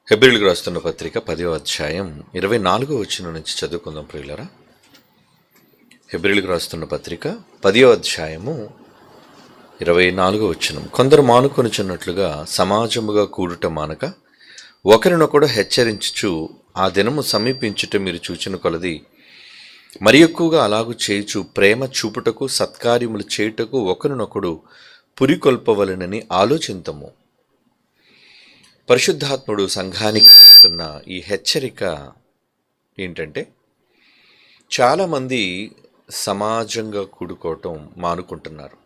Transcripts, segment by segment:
హెబ్రీయులకు రాస్తున్న పత్రిక 10వ అధ్యాయం 24వ వచనం నుంచి చదువుకుందాం ప్రియులారా. హెబ్రీయులకు రాస్తున్న పత్రిక 10వ అధ్యాయము 24వ వచనం. కొందరు మానుకొనుచున్నట్లుగా సమాజముగా కూడుట మానక ఒకరినొకడు హెచ్చరించుచు ఆ దినము సమీపించుట మీరు చూచిన కొలది మరి ఎక్కువగా అలాగు చేయుచు ప్రేమ చూపుటకు సత్కార్యములు చేయుటకు ఒకరినొకడు పురికొల్పవలెనని ఆలోచింతము. పరిశుద్ధాత్ముడు సంఘానికి ఇస్తున్న ఈ హెచ్చరిక ఏంటంటే, చాలామంది సమాజంగా కూడుకోవటం మానుకుంటున్నారు.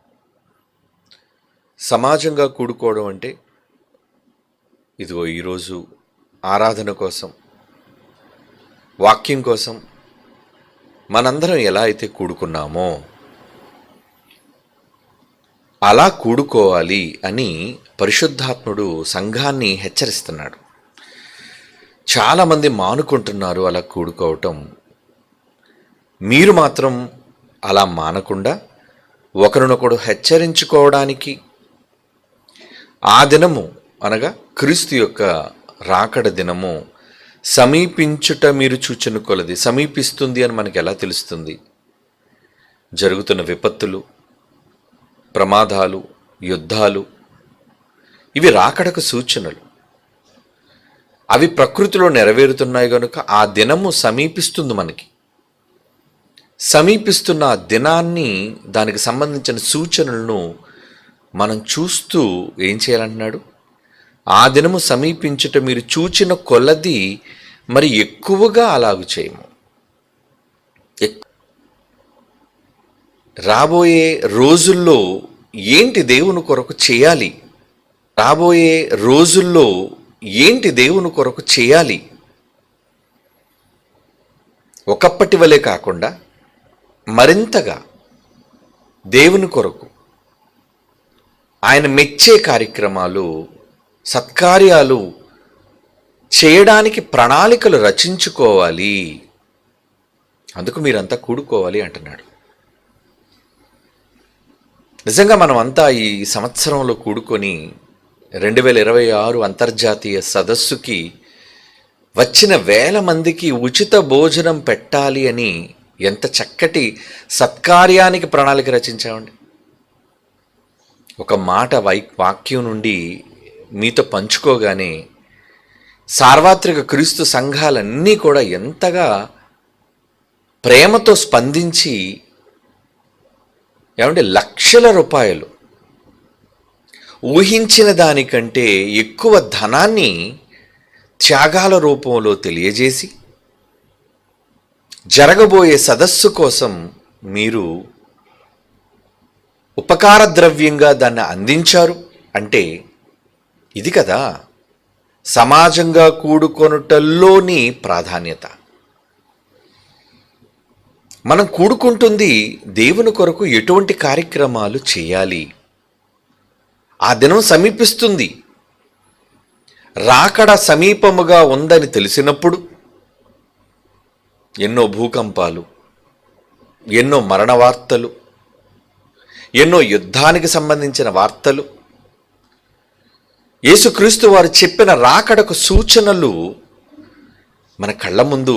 సమాజంగా కూడుకోవడం అంటే ఇదిగో ఈరోజు ఆరాధన కోసం, వాక్యం కోసం మనందరం ఎలా అయితే కూడుకున్నామో అలా కూడుకోవాలి అని పరిశుద్ధాత్ముడు సంఘాన్ని హెచ్చరిస్తున్నాడు. చాలామంది మానుకుంటున్నారు అలా కూడుకోవటం. మీరు మాత్రం అలా మానకుండా ఒకరినొకడు హెచ్చరించుకోవడానికి ఆ దినము అనగా క్రీస్తు యొక్క రాకడ దినము సమీపించుట మీరు చూచిన కొలది. సమీపిస్తుంది అని మనకి ఎలా తెలుస్తుంది? జరుగుతున్న విపత్తులు, ప్రమాదాలు, యుద్ధాలు ఇవి రాకడకు సూచనలు. అవి ప్రకృతిలో నెరవేరుతున్నాయి కనుక ఆ దినము సమీపిస్తుంది. మనకి సమీపిస్తున్న ఆ దినాన్ని, దానికి సంబంధించిన సూచనలను మనం చూస్తూ ఏం చేయాలంటున్నాడు? ఆ దినము సమీపించుట మీరు చూచిన కొలది మరి ఎక్కువగా అలాగు చేయము. రాబోయే రోజుల్లో ఏంటి దేవుని కొరకు చేయాలి? రాబోయే రోజుల్లో ఏంటి దేవుని కొరకు చేయాలి? ఒకప్పటి వలె కాకుండా మరింతగా దేవుని కొరకు ఆయన మెచ్చే కార్యక్రమాలు, సత్కార్యాలు చేయడానికి ప్రణాళికలు రచించుకోవాలి. అందుకు మీరంతా కూడుకోవాలి అంటున్నాడు. నిజంగా మనమంతా ఈ సంవత్సరంలో కూడుకొని 2026 అంతర్జాతీయ సదస్సుకి వచ్చిన వేల మందికి ఉచిత భోజనం పెట్టాలి అని ఎంత చక్కటి సత్కార్యానికి ప్రణాళిక రచించామండి. ఒక మాట వాక్యం నుండి మీతో పంచుకోగానే సార్వత్రిక క్రీస్తు సంఘాలన్నీ కూడా ఎంతగా ప్రేమతో స్పందించి లక్షల రూపాయలు, ఊహించిన దానికంటే ఎక్కువ ధనాన్ని త్యాగాల రూపంలో తెలియజేసి జరగబోయే సదస్సు కోసం మీరు ఉపకార ద్రవ్యంగా దాన్ని అందించారు అంటే ఇది కదా సమాజంగా కూడుకొనుటల్లోని ప్రాధాన్యత. మనం కూడుకుంటుంది దేవుని కొరకు ఎటువంటి కార్యక్రమాలు చేయాలి. ఆ దినం సమీపిస్తుంది. రాకడ సమీపముగా ఉందని తెలిసినప్పుడు ఎన్నో భూకంపాలు, ఎన్నో మరణ వార్తలు, ఎన్నో యుద్ధానికి సంబంధించిన వార్తలు, యేసుక్రీస్తు వారు చెప్పిన రాకడకు సూచనలు మన కళ్ళ ముందు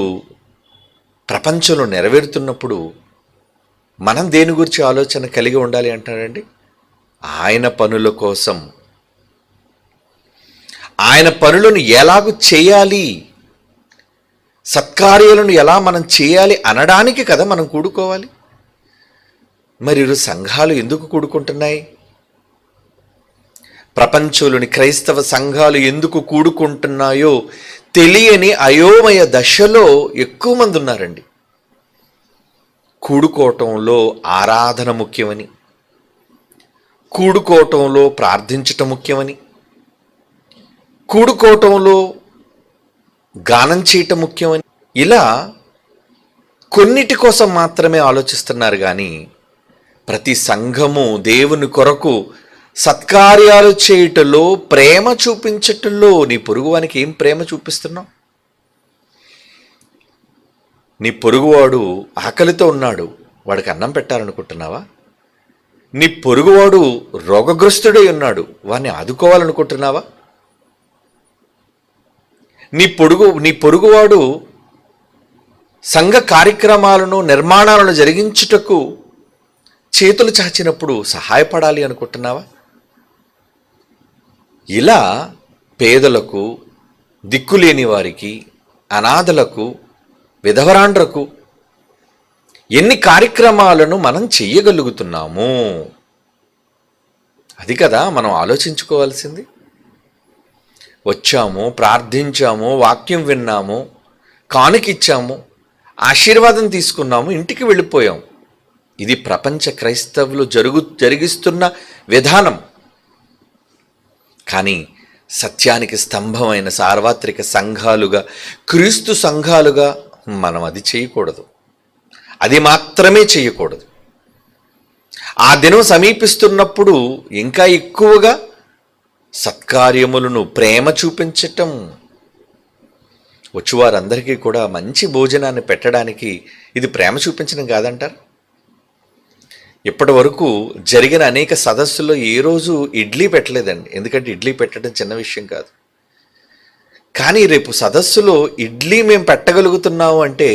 ప్రపంచంలో నెరవేరుతున్నప్పుడు మనం దేని గురించి ఆలోచన కలిగి ఉండాలి అంటారండి? ఆయన పనుల కోసం, ఆయన పనులను ఎలాగూ చేయాలి, సత్కార్యాలను ఎలా మనం చేయాలి అనడానికి కదా మనం కూడుకోవాలి. మరి సంఘాలు ఎందుకు కూడుకుంటున్నాయి? ప్రపంచంలోని క్రైస్తవ సంఘాలు ఎందుకు కూడుకుంటున్నాయో తెలియని అయోమయ దశలో ఎక్కువ మంది ఉన్నారండి. కూడుకోవటంలో ఆరాధన ముఖ్యమని, కూడుకోవటంలో ప్రార్థించటం ముఖ్యమని, కూడుకోవటంలో గానం చేయటం ముఖ్యమని, ఇలా కొన్నిటి కోసం మాత్రమే ఆలోచిస్తున్నారు. కానీ ప్రతి సంఘము దేవుని కొరకు సత్కార్యాలు చేయుటలో, ప్రేమ చూపించటంలో, నీ పొరుగువానికి ఏం ప్రేమ చూపిస్తున్నావు? నీ పొరుగువాడు ఆకలితో ఉన్నాడు, వాడికి అన్నం పెట్టాలనుకుంటున్నావా? నీ పొరుగువాడు రోగగ్రస్తుడై ఉన్నాడు, వాడిని ఆదుకోవాలనుకుంటున్నావా? నీ పొరుగువాడు సంఘ కార్యక్రమాలను నిర్మాణాలను జరిగించుటకు చేతులు చాచినప్పుడు సహాయపడాలి అనుకుంటున్నావా? ఇలా పేదలకు, దిక్కులేని వారికి, అనాథలకు, విధవరాండ్రకు ఎన్ని కార్యక్రమాలను మనం చెయ్యగలుగుతున్నాము? అది కదా మనం ఆలోచించుకోవాల్సింది. వచ్చాము, ప్రార్థించాము, వాక్యం విన్నాము, కానుకిచ్చాము, ఆశీర్వాదం తీసుకున్నాము, ఇంటికి వెళ్ళిపోయాం. ఇది ప్రపంచ క్రైస్తవులు జరిగిస్తున్న విధానం. కానీ సత్యానికి స్తంభమైన సార్వత్రిక సంఘాలుగా, క్రీస్తు సంఘాలుగా మనం అది చేయకూడదు. అది మాత్రమే చేయకూడదు. ఆ దినం సమీపిస్తున్నప్పుడు ఇంకా ఎక్కువగా సత్కార్యములను ప్రేమ చూపించటం, వచ్చువారందరికీ కూడా మంచి భోజనాన్ని పెట్టడానికి ఇది ప్రేమ చూపించడం కాదంటారు? ఇప్పటి వరకు జరిగిన అనేక సదస్సుల్లో ఏ రోజు ఇడ్లీ పెట్టలేదండి. ఎందుకంటే ఇడ్లీ పెట్టడం చిన్న విషయం కాదు. కానీ రేపు సదస్సులో ఇడ్లీ మేము పెట్టగలుగుతున్నాము అంటే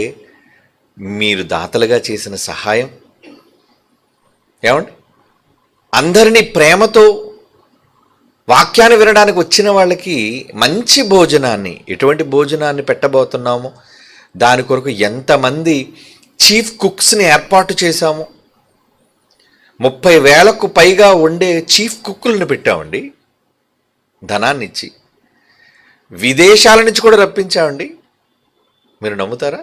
మీరు దాతలుగా చేసిన సహాయం. ఏమండి, అందరినీ ప్రేమతో వాక్యాన్ని వినడానికి వచ్చిన వాళ్ళకి మంచి భోజనాన్ని, ఎటువంటి భోజనాన్ని పెట్టబోతున్నామో దాని కొరకు ఎంతమంది చీఫ్ కుక్స్ని ఏర్పాటు చేశాము. 30,000కు పైగా ఉండే చీఫ్ కుక్కులను పెట్టామండి. ధనాన్ని ఇచ్చి విదేశాల నుంచి కూడా రప్పించామండి. మీరు నమ్ముతారా?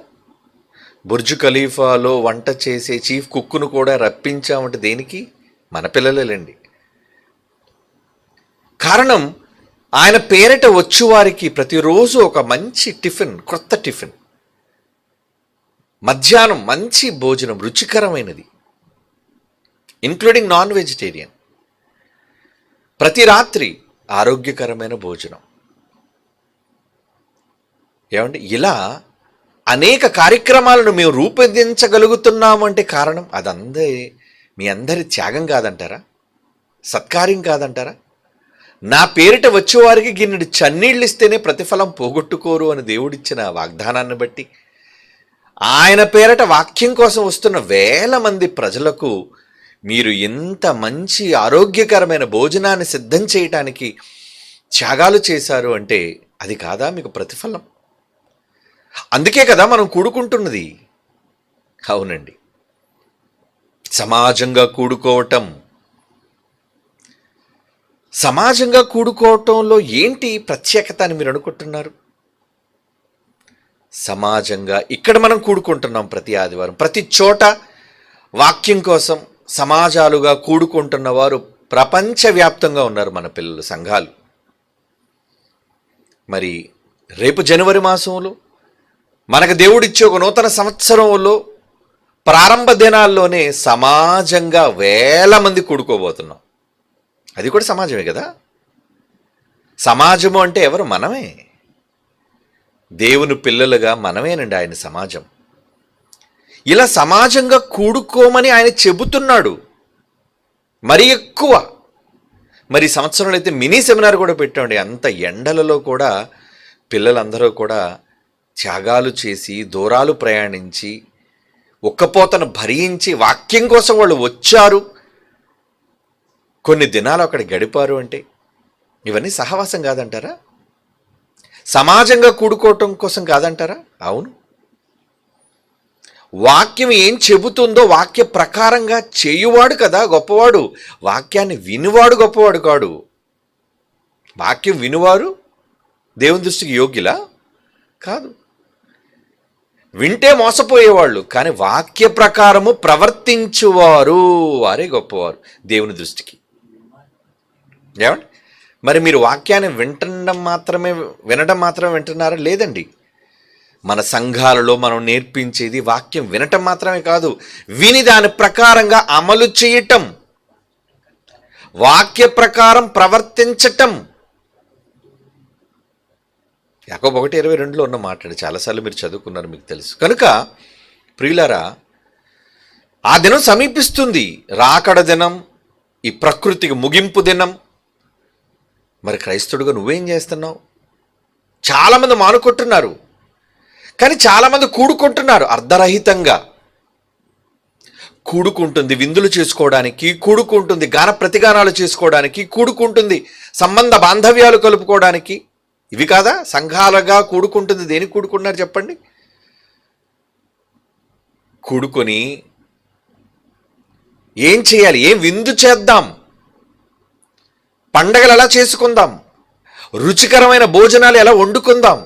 బుర్జ్ ఖలీఫాలో వంట చేసే చీఫ్ కుక్కును కూడా రప్పించామంటే దేనికి? మన పిల్లలేండి. కారణం, ఆయన పేరిట వచ్చువారికి ప్రతిరోజు ఒక మంచి టిఫిన్, కొత్త టిఫిన్, మధ్యాహ్నం మంచి భోజనం, రుచికరమైనది, ఇంక్లూడింగ్ నాన్ వెజిటేరియన్, ప్రతి రాత్రి ఆరోగ్యకరమైన భోజనం. ఏమండి, ఇలా అనేక కార్యక్రమాలను మేము రూపొందించగలుగుతున్నాము అంటే కారణం మీ అందరి త్యాగం కాదంటారా? సత్కార్యం కాదంటారా? నా పేరిట వచ్చేవారికి గిన్నెడు చన్నీళ్ళు ఇస్తేనే ప్రతిఫలం పోగొట్టుకోరు అని దేవుడిచ్చిన వాగ్దానాన్ని బట్టి, ఆయన పేరిట వాక్యం కోసం వస్తున్న వేల మంది ప్రజలకు మీరు ఎంత మంచి ఆరోగ్యకరమైన భోజనాన్ని సిద్ధం చేయటానికి త్యాగాలు చేశారు అంటే అది కాదా మీకు ప్రతిఫలం? అందుకే కదా మనం కూడుకుంటున్నది. అవునండి, సమాజంగా కూడుకోవటం. సమాజంగా కూడుకోవటంలో ఏంటి ప్రత్యేకత అని మీరు అనుకుంటున్నారు? సమాజంగా ఇక్కడ మనం కూడుకుంటున్నాం ప్రతి ఆదివారం. ప్రతి చోట వాక్యం కోసం సమాజాలుగా కూడుకుంటున్న వారు ప్రపంచవ్యాప్తంగా ఉన్నారు మన పిల్లలు, సంఘాలు. మరి రేపు జనవరి మాసంలో మనకు దేవుడిచ్చే ఒక నూతన సంవత్సరంలో ప్రారంభ దినాల్లోనే సమాజంగా వేల మంది కూడుకోబోతున్నాం. అది కూడా సమాజమే కదా. సమాజము అంటే ఎవరు? మనమే. దేవుని పిల్లలుగా మనమేనండి ఆయన సమాజం. ఇలా సమాజంగా కూడుకోమని ఆయన చెబుతున్నాడు. మరి ఎక్కువ, మరి సంవత్సరంలో అయితే మినీ సెమినార్ కూడా పెట్టండి. అంత ఎండలలో కూడా పిల్లలందరూ కూడా త్యాగాలు చేసి, దూరాలు ప్రయాణించి, ఒక్కపోతను భరించి వాక్యం కోసం వాళ్ళు వచ్చారు, కొన్ని దినాలు అక్కడ గడిపారు అంటే ఇవన్నీ సహవాసం కాదంటారా? సమాజంగా కూడుకోవటం కోసం కాదంటారా? అవును. వాక్యం ఏం చెబుతుందో వాక్య ప్రకారంగా చేయువాడు కదా గొప్పవాడు. వాక్యాన్ని వినువాడు గొప్పవాడు కాడు. వాక్యం వినువారు దేవుని దృష్టికి యోగ్యులా? కాదు. వింటే మోసపోయేవాళ్ళు, కానీ వాక్య ప్రకారము ప్రవర్తించువారు వారే గొప్పవారు దేవుని దృష్టికి. ఏమండి, మరి మీరు వాక్యాన్ని వినడం మాత్రమే వింటున్నారా? లేదండి. మన సంఘాలలో మనం నేర్పించేది వాక్యం వినటం మాత్రమే కాదు, విని దాని ప్రకారంగా అమలు చేయటం, వాక్య ప్రకారం ప్రవర్తించటం. యాకోబు 1:22 ఉన్న మాట్లాడి చాలాసార్లు మీరు చదువుకున్నారు, మీకు తెలుసు. కనుక ప్రియులారా, ఆ దినం సమీపిస్తుంది, రాకడ దినం, ఈ ప్రకృతికి ముగింపు దినం. మరి క్రైస్తవుడిగా నువ్వేం చేస్తున్నావు? చాలామంది మానుకుంటున్నారు, కానీ చాలామంది కూడుకుంటున్నారు అర్ధరహితంగా. కూడుకుంటుంది విందులు చేసుకోవడానికి, కూడుకుంటుంది గాన ప్రతిగానాలు చేసుకోవడానికి, కూడుకుంటుంది సంబంధ బాంధవ్యాలు కలుపుకోవడానికి. ఇవి కాదా సంఘాలుగా కూడుకుంటుంది? దేనికి కూడుకుంటున్నారు చెప్పండి? కూడుకొని ఏం చేయాలి? ఏం విందు చేద్దాం, పండగలు ఎలా చేసుకుందాం, రుచికరమైన భోజనాలు ఎలా వండుకుందాం.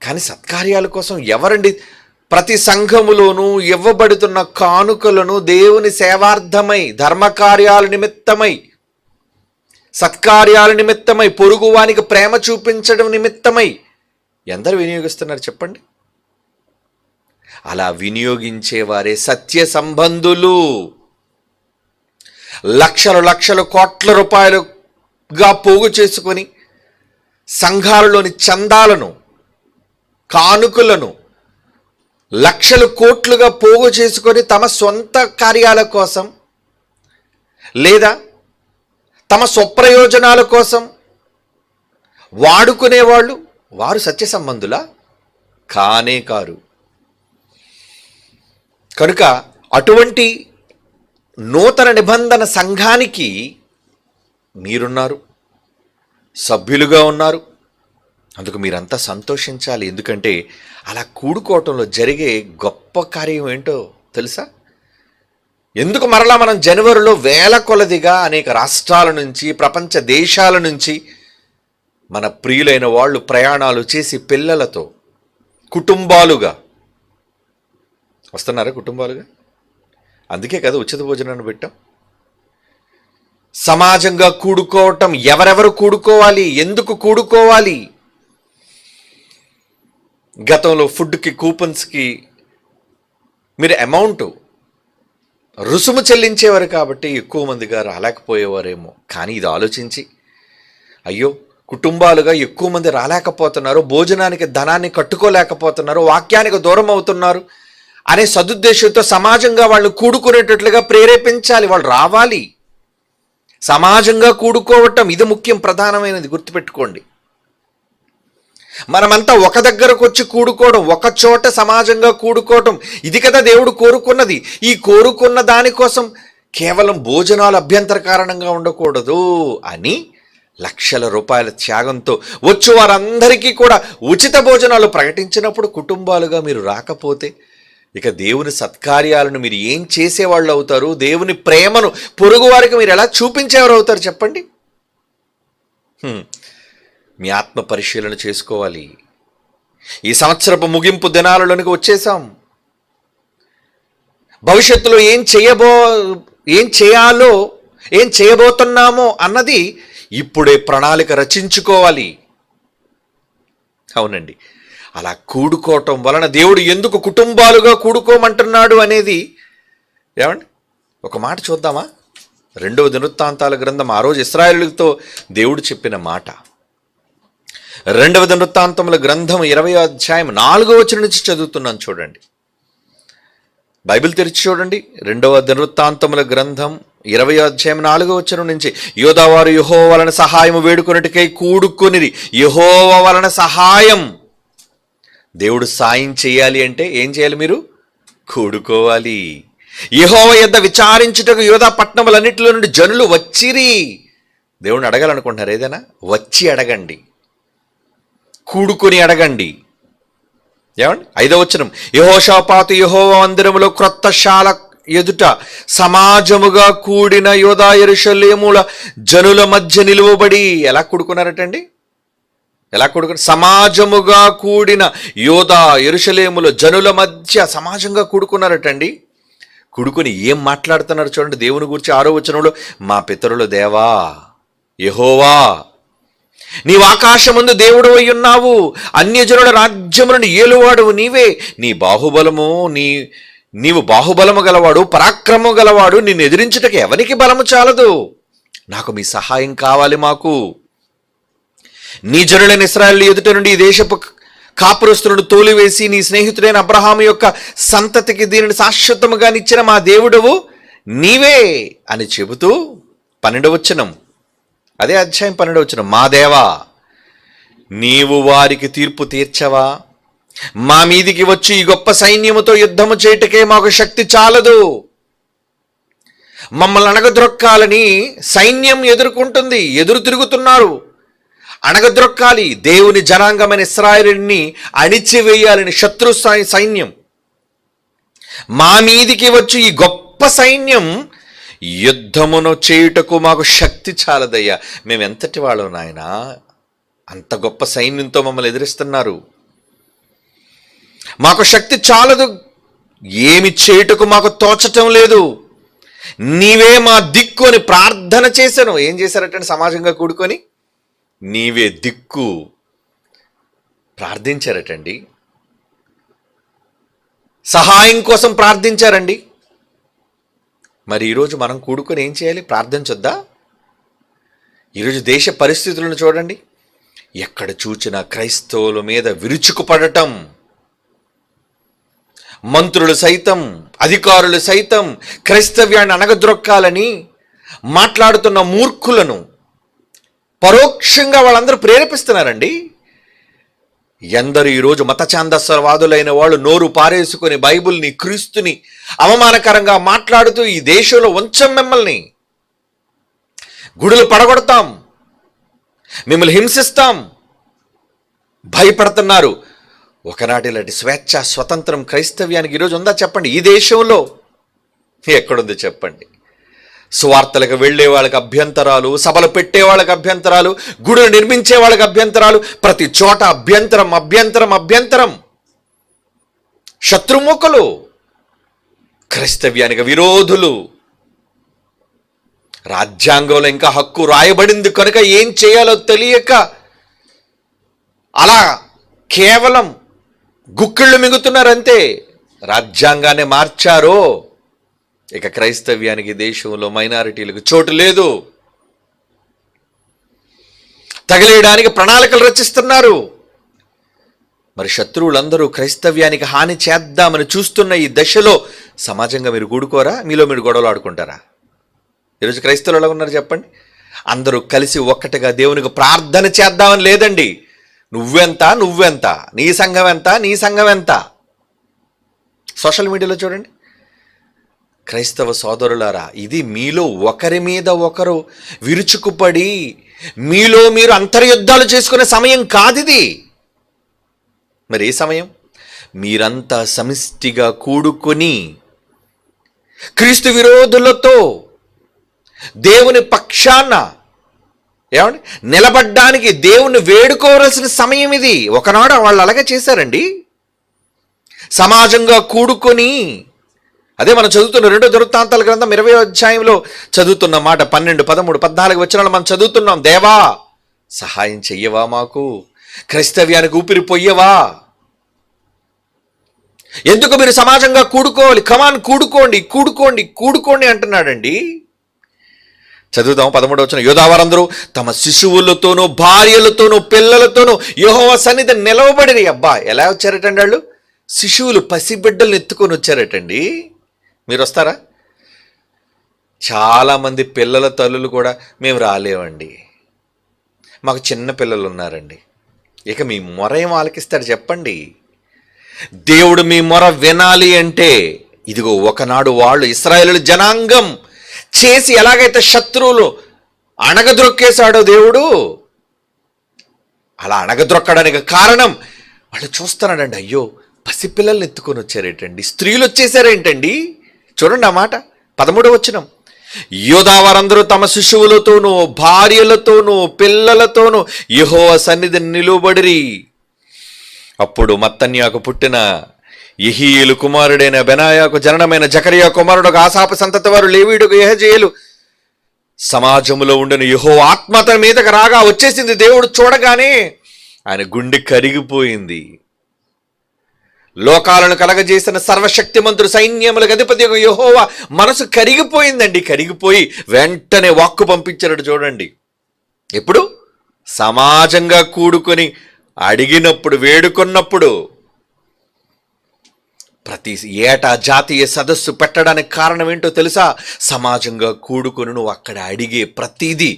కానీ సత్కార్యాల కోసం ఎవరండి? ప్రతి సంఘములోనూ ఇవ్వబడుతున్న కానుకలను దేవుని సేవార్థమై, ధర్మకార్యాల నిమిత్తమై, సత్కార్యాల నిమిత్తమై, పొరుగువానికి ప్రేమ చూపించడం నిమిత్తమై ఎందరు వినియోగిస్తున్నారు చెప్పండి? అలా వినియోగించేవారే సత్య సంబంధులు. లక్షలు లక్షలు కోట్ల రూపాయలుగా పోగు చేసుకొని సంఘాలలోని చందాలను, కానుకలను లక్షలు కోట్లుగా పోగు చేసుకొని తమ సొంత కార్యాల కోసం లేదా తమ స్వప్రయోజనాల కోసం వాడుకునేవాళ్ళు వారు సత్య సంబంధులా? కానే కారు. కనుక అటువంటి నూతన నిబంధన సంఘానికి మీరున్నారు, సభ్యులుగా ఉన్నారు. అందుకు మీరంతా సంతోషించాలి. ఎందుకంటే అలా కూడుకోవటంలో జరిగే గొప్ప కార్యం ఏంటో తెలుసా? ఎందుకు మరలా మనం జనవరిలో వేల కొలదిగా అనేక రాష్ట్రాల నుంచి, ప్రపంచ దేశాల నుంచి మన ప్రియులైన వాళ్ళు ప్రయాణాలు చేసి పిల్లలతో కుటుంబాలుగా వస్తున్నారా? కుటుంబాలుగా. అందుకే కదా ఉచిత భోజనాన్ని పెట్టాం. సమాజంగా కూడుకోవటం. ఎవరెవరు కూడుకోవాలి? ఎందుకు కూడుకోవాలి? గతంలో ఫుడ్కి, కూపన్స్కి మీరు అమౌంట్ రుసుము చెల్లించేవారు కాబట్టి ఎక్కువ మందిగా రాలేకపోయేవారేమో. కానీ ఇది ఆలోచించి, అయ్యో కుటుంబాలుగా ఎక్కువ మంది రాలేకపోతున్నారు, భోజనానికి ధనాన్ని కట్టుకోలేకపోతున్నారు, వాక్యానికి దూరం అవుతున్నారు అనే సదుద్దేశంతో సమాజంగా వాళ్ళు కూడుకునేటట్లుగా ప్రేరేపించాలి. వాళ్ళు రావాలి. సమాజంగా కూడుకోవటం ఇది ముఖ్యం, ప్రధానమైనది. గుర్తుపెట్టుకోండి. మనమంతా ఒక దగ్గరకు వచ్చి కూడుకోవడం, ఒక చోట సమాజంగా కూడుకోవటం, ఇది కదా దేవుడు కోరుకున్నది. ఈ కోరుకున్న దానికోసం కేవలం భోజనాలు అభ్యంతర కారణంగా ఉండకూడదు అని లక్షల రూపాయల త్యాగంతో వచ్చు వారందరికీ కూడా ఉచిత భోజనాలు ప్రకటించినప్పుడు కుటుంబాలుగా మీరు రాకపోతే ఇక దేవుని సత్కార్యాలను మీరు ఏం చేసేవాళ్ళు అవుతారు? దేవుని ప్రేమను పొరుగు వారికి మీరు ఎలా చూపించేవారు అవుతారు చెప్పండి? మీ ఆత్మ పరిశీలన చేసుకోవాలి. ఈ సంవత్సరపు ముగింపు దినాలలోనికి వచ్చేసాం. భవిష్యత్తులో ఏం చేయాలో, ఏం చేయబోతున్నామో అన్నది ఇప్పుడే ప్రణాళిక రచించుకోవాలి. అవునండి. అలా కూడుకోవటం వలన దేవుడు ఎందుకు కుటుంబాలుగా కూడుకోమంటున్నాడు అనేది ఏమండి ఒక మాట చూద్దామా? 2వ దినవృత్తాంతాల గ్రంథం ఆ రోజు ఇశ్రాయేలుతో దేవుడు చెప్పిన మాట. 2వ దినవృత్తాంతముల గ్రంథం 20వ అధ్యాయం 4వ వచనం నుంచి చదువుతున్నాను చూడండి. బైబిల్ తెరిచి చూడండి. 2వ దినవృత్తాంతముల గ్రంథం 20వ అధ్యాయం 4వ వచనం నుంచి, యోదావారు యెహోవా వలన సహాయము వేడుకొనుటకై కూడుకొనిరి. యెహోవా వలన సహాయం. దేవుడు సాయం చేయాలి అంటే ఏం చేయాలి? మీరు కూడుకోవాలి. యెహోవా యొద్ద విచారించుటకు యోధా పట్టణములన్నిటిలో నుండి జనులు వచ్చిరి. దేవుడిని అడగాలనుకుంటున్నారు ఏదైనా? వచ్చి అడగండి, కూడుకొని అడగండి. ఏమండి? 5వ వచనం, యెహోషాపాతు యెహోవా మందిరములో క్రొత్త శాల ఎదుట సమాజముగా కూడిన యోధా యెరూషలేముల జనుల మధ్య నిలువబడి. ఎలా కూడుకున్నారటండి? ఎలా కూడుకున్నారు? సమాజముగా కూడిన యోధా యెరూషలేముల జనుల మధ్య సమాజంగా కూడుకున్నారటండి. కూడుకొని ఏం మాట్లాడుతున్నారు చూడండి దేవుని గురించి. 6వ వచనంలో, మా పితరుల దేవా యెహోవా, నీవు ఆకాశమందు దేవుడు అయి ఉన్నావు, అన్యజనుల రాజ్యములను ఏలువాడువు నీవే. నీవు బాహుబలము గలవాడు, పరాక్రమము గలవాడు. నిన్ను ఎదిరించుటకు ఎవరికి బలము చాలదు. నాకు మీ సహాయం కావాలి. మాకు నీ జనులైన ఇశ్రాయేలు ఎదుట నుండి ఈ దేశపు కాపురస్తులను తోలివేసి నీ స్నేహితుడైన అబ్రహాము యొక్క సంతతికి దీనిని శాశ్వతముగా నిచ్చిన మా దేవుడవు నీవే అని చెబుతూ 12వ వచనం, అదే అధ్యాయం 12వ వచనం, మా దేవా నీవు వారికి తీర్పు తీర్చవా? మా మీదికి వచ్చి ఈ గొప్ప సైన్యముతో యుద్ధము చేయుటకే మాకు శక్తి చాలదు. మమ్మల్ని అణగద్రొక్కాలని సైన్యం ఎదుర్కొంటుంది, ఎదురు తిరుగుతున్నారు. అణగద్రొక్కాలి, దేవుని జనాంగమైన ఇశ్రాయేలుని అణిచివేయాలని శత్రు సైన్యం. మా మీదికి వచ్చి ఈ గొప్ప సైన్యం యుద్ధమును చేయుటకు మాకు శక్తి చాలదయ్యా. మేము ఎంతటి వాళ్ళం నాయనా, అంత గొప్ప సైన్యంతో మమ్మల్ని ఎదిరిస్తున్నారు. మాకు శక్తి చాలదు, ఏమి చేయుటకు మాకు తోచటం లేదు. నీవే మా దిక్కు అని ప్రార్థన చేశాను. ఏం చేశారటండి? సమాజంగా కూడుకొని నీవే దిక్కు ప్రార్థించారటండి. సహాయం కోసం ప్రార్థించారండి. మరి ఈరోజు మనం కూడుకొని ఏం చేయాలి? ప్రార్థించొద్దా? ఈరోజు దేశ పరిస్థితులను చూడండి. ఎక్కడ చూచినా క్రైస్తవుల మీద విరుచుకుపడటం, మంత్రులు సైతం, అధికారులు సైతం క్రైస్తవ్యాన్ని అణగద్రొక్కాలని మాట్లాడుతున్న మూర్ఖులను పరోక్షంగా వాళ్ళందరూ ప్రేరేపిస్తున్నారండి. ఎందరు ఈరోజు మత ఛాందస్సవాదులైన వాళ్ళు నోరు పారేసుకొని బైబిల్ని, క్రీస్తుని అవమానకరంగా మాట్లాడుతూ ఈ దేశంలో ఉంచం, మిమ్మల్ని గుడులు పడగొడతాం, మిమ్మల్ని హింసిస్తాం భయపడుతున్నారు. ఒకనాటి ఇలాంటి స్వేచ్ఛ, స్వతంత్రం క్రైస్తవ్యానికి ఈరోజు ఉందా చెప్పండి? ఈ దేశంలో ఎక్కడుంది చెప్పండి? సువార్తలకు వెళ్ళే వాళ్ళకి అభ్యంతరాలు, సభలు పెట్టే వాళ్ళకి అభ్యంతరాలు, గుడులు నిర్మించే వాళ్ళకి అభ్యంతరాలు, ప్రతి చోట అభ్యంతరం, అభ్యంతరం, అభ్యంతరం. శత్రుముఖులు, క్రైస్తవ్యానికి విరోధులు. రాజ్యాంగంలో ఇంకా హక్కు రాయబడింది కనుక ఏం చేయాలో తెలియక అలా కేవలం గుక్కిళ్ళు మింగుతున్నారంతే. రాజ్యాంగాన్ని మార్చారో ఇక క్రైస్తవ్యానికి దేశంలో మైనారిటీలకు చోటు లేదు. తగిలేయడానికి ప్రణాళికలు రచిస్తున్నారు. మరి శత్రువులందరూ క్రైస్తవ్యానికి హాని చేద్దామని చూస్తున్న ఈ దశలో సమాజంగా మీరు కూడుకోరా? మీలో మీరు గొడవలు ఆడుకుంటారా? ఈరోజు క్రైస్తవులు ఎలా ఉన్నారు చెప్పండి? అందరూ కలిసి ఒక్కటిగా దేవునికి ప్రార్థన చేద్దామని లేదండి. నువ్వెంత, నువ్వెంత, నీ సంఘం ఎంత, నీ సంఘం ఎంత. సోషల్ మీడియాలో చూడండి. క్రైస్తవ సోదరులారా, ఇది మీలో ఒకరి మీద ఒకరు విరుచుకుపడి మీలో మీరు అంతర్యుద్ధాలు చేసుకునే సమయం కాదిది. మరి ఏ సమయం? మీరంతా సమిష్టిగా కూడుకొని క్రీస్తు విరోధులతో దేవుని పక్షాన ఏమండి నిలబడ్డానికి దేవుని వేడుకోవాల్సిన సమయం ఇది. ఒకనాడు వాళ్ళు అలాగే చేశారండి. సమాజంగా కూడుకొని, అదే మనం చదువుతున్న 2 దినవృత్తాంతాల గ్రంథం 20వ అధ్యాయంలో చదువుతున్న మాట 12, 13, 14 వచనాలు మనం చదువుతున్నాం. దేవా సహాయం చెయ్యవా, మాకు క్రైస్తవ్యానికి ఊపిరి పొయ్యవా? ఎందుకు మీరు సమాజంగా కూడుకోవాలి? కమాన్, కూడుకోండి, కూడుకోండి, కూడుకోండి అంటున్నాడండి. చదువుదాం 13వ వచనం. యోధావారందరూ తమ శిశువులతోనూ, భార్యలతోనూ, పిల్లలతోనూ యెహోవా సన్నిధి నిలవబడిరి. అబ్బా, ఎలా వచ్చారటండి వాళ్ళు? శిశువులు, పసిబిడ్డలను ఎత్తుకొని వచ్చారటండి. మీరు వస్తారా? చాలామంది పిల్లల తల్లులు కూడా మేము రాలేమండి, మాకు చిన్న పిల్లలు ఉన్నారండి. ఇక మీ మొర ఏం ఆలకిస్తాడు చెప్పండి? దేవుడు మీ మొర వినాలి అంటే ఇదిగో ఒకనాడు వాళ్ళు ఇశ్రాయేలు జనాంగం చేసి ఎలాగైతే శత్రువులు అణగద్రొక్కేశాడో దేవుడు, అలా అణగద్రొక్కడానికి కారణం వాళ్ళు చూస్తున్నాడండి. అయ్యో, పసిపిల్లల్ని ఎత్తుకొని వచ్చారేంటండి, స్త్రీలు వచ్చేసారేంటండి. చూడండి ఆ మాట 13వ వచనం. యోధావారందరూ తమ శిశువులతోనూ, భార్యలతోనూ, పిల్లలతోనూ యెహోవా సన్నిధిని నిలువబడిరి. అప్పుడు మత్తన్యాకు పుట్టిన యెహీయేలు కుమారుడైన బెనాయాకు జననమైన జకరియా కుమారుడు ఆసాపు సంతతి వారు లేవీయుడు యెహజీయేలు సమాజంలో ఉండిన యెహోవా ఆత్మ తన మీదకి రాగా వచ్చేసింది. దేవుడు చూడగానే ఆయన గుండె కరిగిపోయింది. లోకాలను కలగజేసిన సర్వశక్తిమంతుడు, సైన్యములకు అధిపతి యెహోవా మనసు కరిగిపోయిందండి. కరిగిపోయి వెంటనే వాక్కు పంపించాడు. చూడండి, ఎప్పుడు? సమాజంగా కూడుకొని అడిగినప్పుడు, వేడుకున్నప్పుడు. ప్రతి ఏటా జాతీయ సదస్సు పెట్టడానికి కారణం ఏంటో తెలుసా? సమాజంగా కూడుకొని నువ్వు అక్కడ అడిగే ప్రతిదీ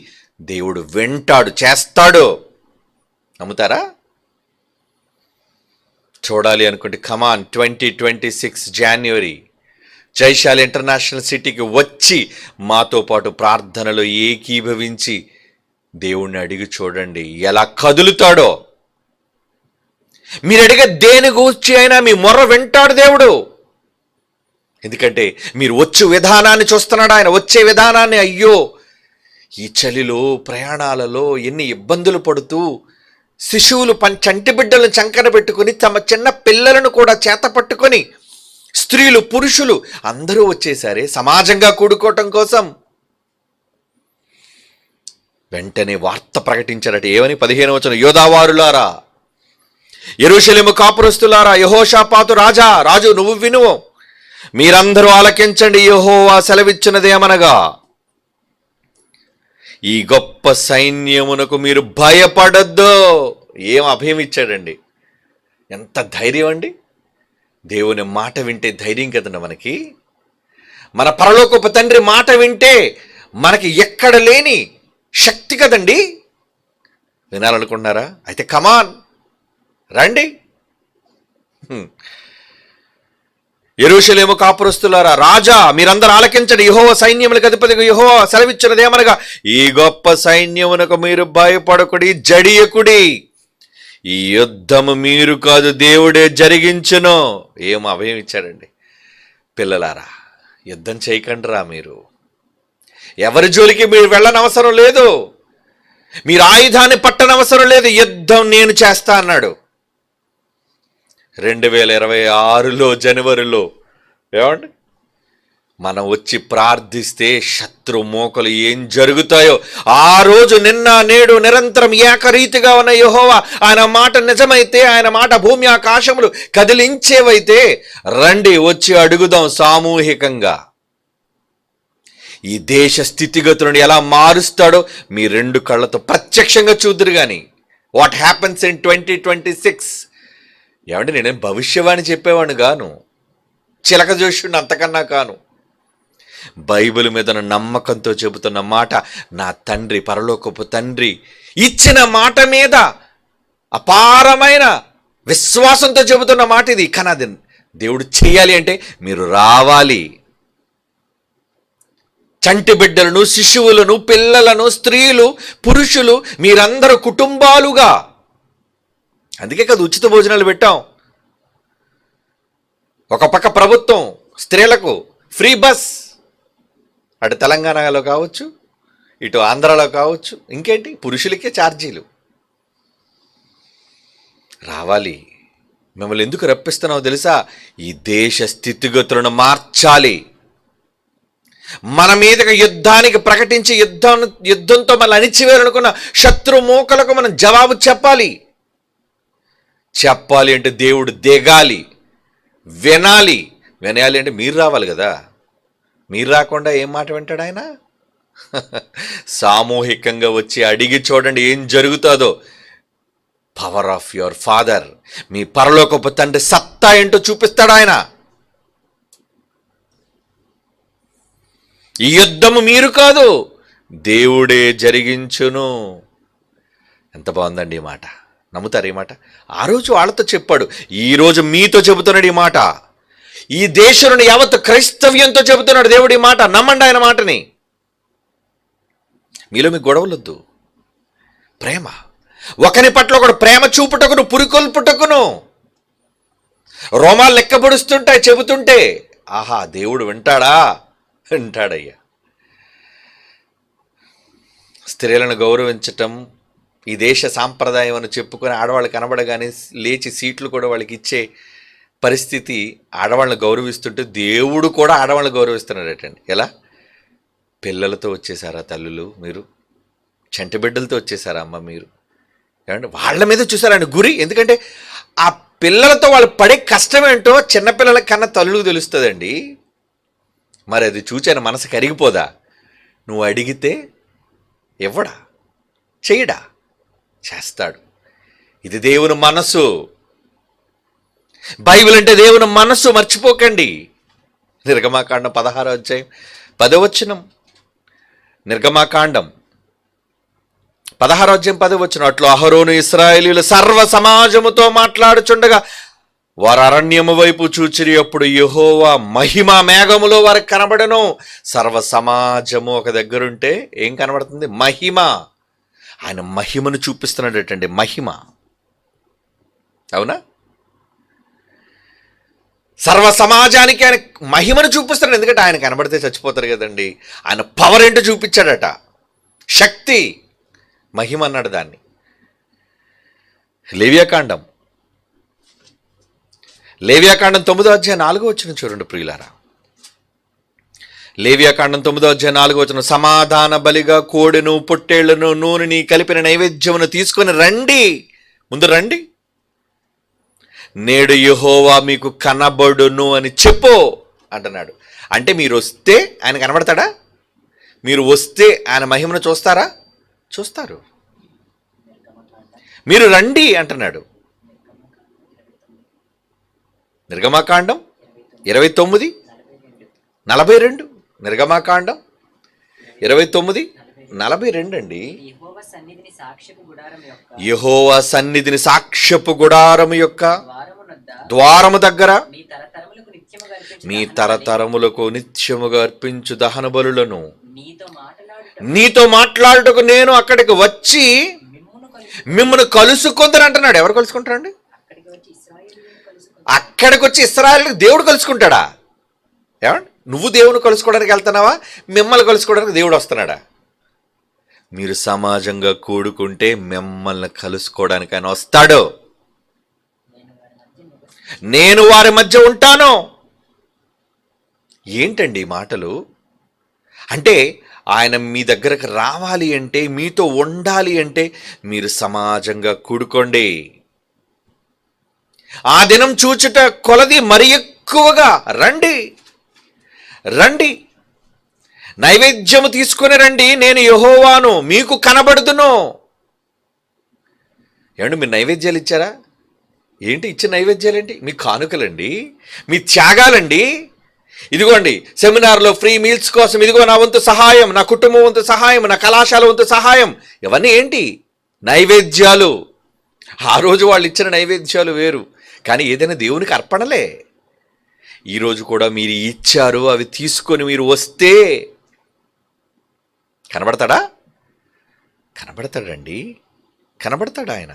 దేవుడు వింటాడు, చేస్తాడు. నమ్ముతారా? చూడాలి అనుకుంటే కమాన్ 2026 జనవరి జైశాలి ఇంటర్నేషనల్ సిటీకి వచ్చి మాతో పాటు ప్రార్థనలో ఏకీభవించి దేవుణ్ణి అడిగి చూడండి ఎలా కదులుతాడో. మీరు అడిగే దేని గూర్చి అయినా మీ మొర్ర వింటాడు దేవుడు. ఎందుకంటే మీరు వచ్చు విధానాన్ని చూస్తున్నాడు ఆయన, వచ్చే విధానాన్ని. అయ్యో, ఈ చలిలో ప్రయాణాలలో ఎన్ని ఇబ్బందులు పడుతూ శిశువులు చంటి బిడ్డలను చంకన పెట్టుకుని తమ చిన్న పిల్లలను కూడా చేత పట్టుకొని స్త్రీలు పురుషులు అందరూ వచ్చేసారే సమాజంగా కూడుకోవటం కోసం. వెంటనే వార్త ప్రకటించారట. ఏమని? 15వ వచనం, యోధావారులారా, యెరూషలేము కాపురస్తులారా, యెహోషాపాతు రాజు నువ్వు వినుము, మీరందరూ ఆలకించండి. యెహోవా సెలవిచ్చినదేమనగా, ఈ గొప్ప సైన్యమునకు మీరు భయపడద్దు. ఏం అభయం ఇచ్చాడండి! ఎంత ధైర్యం అండి! దేవుని మాట వింటే ధైర్యం కదండి మనకి. మన పరలోకపు తండ్రి మాట వింటే మనకి ఎక్కడ లేని శక్తి కదండి. వినాలనుకుంటున్నారా? అయితే కమాన్ రండి. యెరూషలేము కాపురస్తులారా, రాజా మీరందరూ ఆలకించండి. యెహోవా సైన్యములకు అధిపతిగా యెహోవా సెలవిచ్చినదేమనగా, ఈ గొప్ప సైన్యమునకు మీరు భయపడకుడి, జడియకుడి. ఈ యుద్ధము మీరు కాదు, దేవుడే జరిగించును. ఏం అభయం ఇచ్చాడండి! పిల్లలారా, యుద్ధం చేయకండిరా. మీరు ఎవరి జోలికి మీరు వెళ్ళనవసరం లేదు. మీరు ఆయుధాన్ని పట్టనవసరం లేదు. యుద్ధం నేను చేస్తా అన్నాడు 2026లో జనవరిలో. ఏమండి, మనం వచ్చి ప్రార్థిస్తే శత్రు మోకలు ఏం జరుగుతాయో ఆ రోజు, నిన్న నేడు నిరంతరం ఏకరీతిగా ఉన్న యెహోవా ఆయన మాట నిజమైతే, ఆయన మాట భూమి ఆకాశములు కదిలించేవైతే రండి వచ్చి అడుగుదాం సామూహికంగా. ఈ దేశ స్థితిగతులను ఎలా మారుస్తాడో మీ 2 కళ్ళతో ప్రత్యక్షంగా చూద్దురు కానీ. What happens in 2026? ఏమంటే నేనేం భవిష్యవాణి చెప్పేవాడిని గాను, చిలక జోషుడిని అంతకన్నా కాను. బైబిల్ మీద నమ్మకంతో చెబుతున్న మాట, నా తండ్రి పరలోకపు తండ్రి ఇచ్చిన మాట మీద అపారమైన విశ్వాసంతో చెబుతున్న మాట ఇది. కానీ అది దేవుడు చేయాలి అంటే మీరు రావాలి. చంటి బిడ్డలను, శిశువులను, పిల్లలను, స్త్రీలు, పురుషులు మీరందరూ కుటుంబాలుగా. అందుకే కదా ఉచిత భోజనాలు పెట్టాం. ఒక పక్క ప్రభుత్వం స్త్రీలకు ఫ్రీ బస్, అటు తెలంగాణలో కావచ్చు, ఇటు ఆంధ్రాలో కావచ్చు, ఇంకేంటి పురుషులకే ఛార్జీలు. రావాలి. మిమ్మల్ని ఎందుకు రప్పిస్తున్నావో తెలుసా? ఈ దేశ స్థితిగతులను మార్చాలి. మన మీదకి యుద్ధానికి ప్రకటించి యుద్ధంతో మనం అణిచివేయాలనుకున్న శత్రు మోకలకు మనం జవాబు చెప్పాలి. చెప్పాలి అంటే దేవుడు దిగాలి, వినాలి. వినాలి అంటే మీరు రావాలి కదా. మీరు రాకుండా ఏం మాట వింటాడు ఆయన? సామూహికంగా వచ్చి అడిగి చూడండి ఏం జరుగుతుందో. పవర్ ఆఫ్ యువర్ ఫాదర్, మీ పరలోకపు తండ్రి సత్తా ఏంటో చూపిస్తాడు ఆయన. ఈ యుద్ధము మీరు కాదు, దేవుడే జరిగించును. ఎంత బాగుందండి ఈ మాట. నమ్ముతారు ఈ మాట? ఆ రోజు వాళ్ళతో చెప్పాడు, ఈరోజు మీతో చెబుతున్నాడు ఈ మాట. ఈ దేశంలో యావత్ క్రైస్తవ్యంతో చెబుతున్నాడు దేవుడు ఈ మాట. నమ్మండి ఆయన మాటని. మీలో మీకు గొడవలొద్దు, ప్రేమ. ఒకని పట్ల ఒకడు ప్రేమ చూపుటకును, పురికొల్పుటకును. రోమాలు లెక్కబడుస్తుంటాయి చెబుతుంటే. ఆహా, దేవుడు వింటాడా? వింటాడయ్యా. స్త్రీలను గౌరవించటం ఈ దేశ సాంప్రదాయం అని చెప్పుకొని ఆడవాళ్ళు కనబడగానే లేచి సీట్లు కూడా వాళ్ళకి ఇచ్చే పరిస్థితి. ఆడవాళ్ళని గౌరవిస్తుంటే దేవుడు కూడా ఆడవాళ్ళని గౌరవిస్తున్నాడటండి. ఎలా? పిల్లలతో వచ్చేసారా తల్లులు? మీరు చంటి బిడ్డలతో వచ్చేసారా అమ్మ మీరు? ఏమంటే వాళ్ళ మీద చూసారండి గురి. ఎందుకంటే ఆ పిల్లలతో వాళ్ళు పడే కష్టం ఏంటో చిన్నపిల్లల కన్నా తల్లులకు తెలుస్తుందండి. మరి అది చూచాను మనసు కరిగిపోదా? నువ్వు అడిగితే ఇవ్వడా? చెయ్యడా? చేస్తాడు. ఇది దేవుని మనసు. బైబిల్ అంటే దేవుని మనసు, మర్చిపోకండి. నిర్గమాకాండం 16వ అధ్యాయం 10వ వచనం. నిర్గమాకాండం 16:10 అట్లు అహరోను ఇశ్రాయేలీయులు సర్వ సమాజముతో మాట్లాడుచుండగా వారు అరణ్యము వైపు చూచిరి. అప్పుడు యెహోవా మహిమ మేఘములో వారికి కనబడను. సర్వ సమాజము ఒక దగ్గరుంటే ఏం కనబడుతుంది? మహిమ. ఆయన మహిమను చూపిస్తున్నాడటండి. మహిమ, అవునా? సర్వ సమాజానికి ఆయన మహిమను చూపిస్తున్నాడు. ఎందుకంటే ఆయన కనబడితే చచ్చిపోతారు కదండి. ఆయన పవర్ ఏంటో చూపించాడట. శక్తి, మహిమ అన్నాడు దాన్ని. లేవియాకాండం 9:4 చూడండి ప్రియులారా. లేవియాకాండం 9:4 సమాధాన బలిగా కోడెను, పొట్టేళ్లను, నూనెని కలిపిన నైవేద్యమును తీసుకొని రండి. ముందు రండి, నేడు యెహోవా మీకు కనబడును అని చెప్పు అంటున్నాడు. అంటే మీరు వస్తే ఆయన కనబడతాడా? మీరు వస్తే ఆయన మహిమను చూస్తారా? చూస్తారు. మీరు రండి అంటున్నాడు. నిర్గమాకాండం 29:42. నిర్గమాకాండం 29:42 అండి. యెహోవా సన్నిధిని సాక్ష్యపు గుడారము యొక్క ద్వారము దగ్గర మీ తరతరములకు నిత్యముగా అర్పించు దహన బలులను నీతో మాట్లాడుటకు నేను అక్కడికి వచ్చి మిమ్మల్ని కలుసుకుంటాను అంటున్నాడు. ఎవరు కలుసుకుంటారండి? అక్కడికి వచ్చి ఇశ్రాయేలుకి దేవుడు కలుసుకుంటాడా? ఏమండి, నువ్వు దేవుని కలుసుకోవడానికి వెళ్తున్నావా? మిమ్మల్ని కలుసుకోవడానికి దేవుడు వస్తున్నాడా? మీరు సమాజంగా కూడుకుంటే మిమ్మల్ని కలుసుకోవడానికి ఆయన వస్తాడు. నేను వారి మధ్య ఉంటాను. ఏంటండి ఈ మాటలు? అంటే ఆయన మీ దగ్గరకు రావాలి అంటే, మీతో ఉండాలి అంటే మీరు సమాజంగా కూడుకోండి. ఆ దినం చూచుట కొలది మరి ఎక్కువగా రండి, రండి, నైవేద్యము తీసుకుని రండి, నేను యెహోవాను మీకు కనబడుదును. ఏమండి, మీరు నైవేద్యాలు ఇచ్చారా? ఏంటి ఇచ్చిన నైవేద్యాలేంటి? మీ కానుకలండి, మీ త్యాగాలండి. ఇదిగోండి సెమినార్లో ఫ్రీ మీల్స్ కోసం, ఇదిగో నా వంతు సహాయం, నా కుటుంబం వంతు సహాయం, నా కళాశాల వంతు సహాయం. ఇవన్నీ ఏంటి? నైవేద్యాలు. ఆ రోజు వాళ్ళు ఇచ్చిన నైవేద్యాలు వేరు, కానీ ఏదైనా దేవునికి అర్పణలే. ఈరోజు కూడా మీరు ఇచ్చారు, అవి తీసుకొని మీరు వస్తే కనబడతాడా? కనబడతాడండి, కనబడతాడు ఆయన.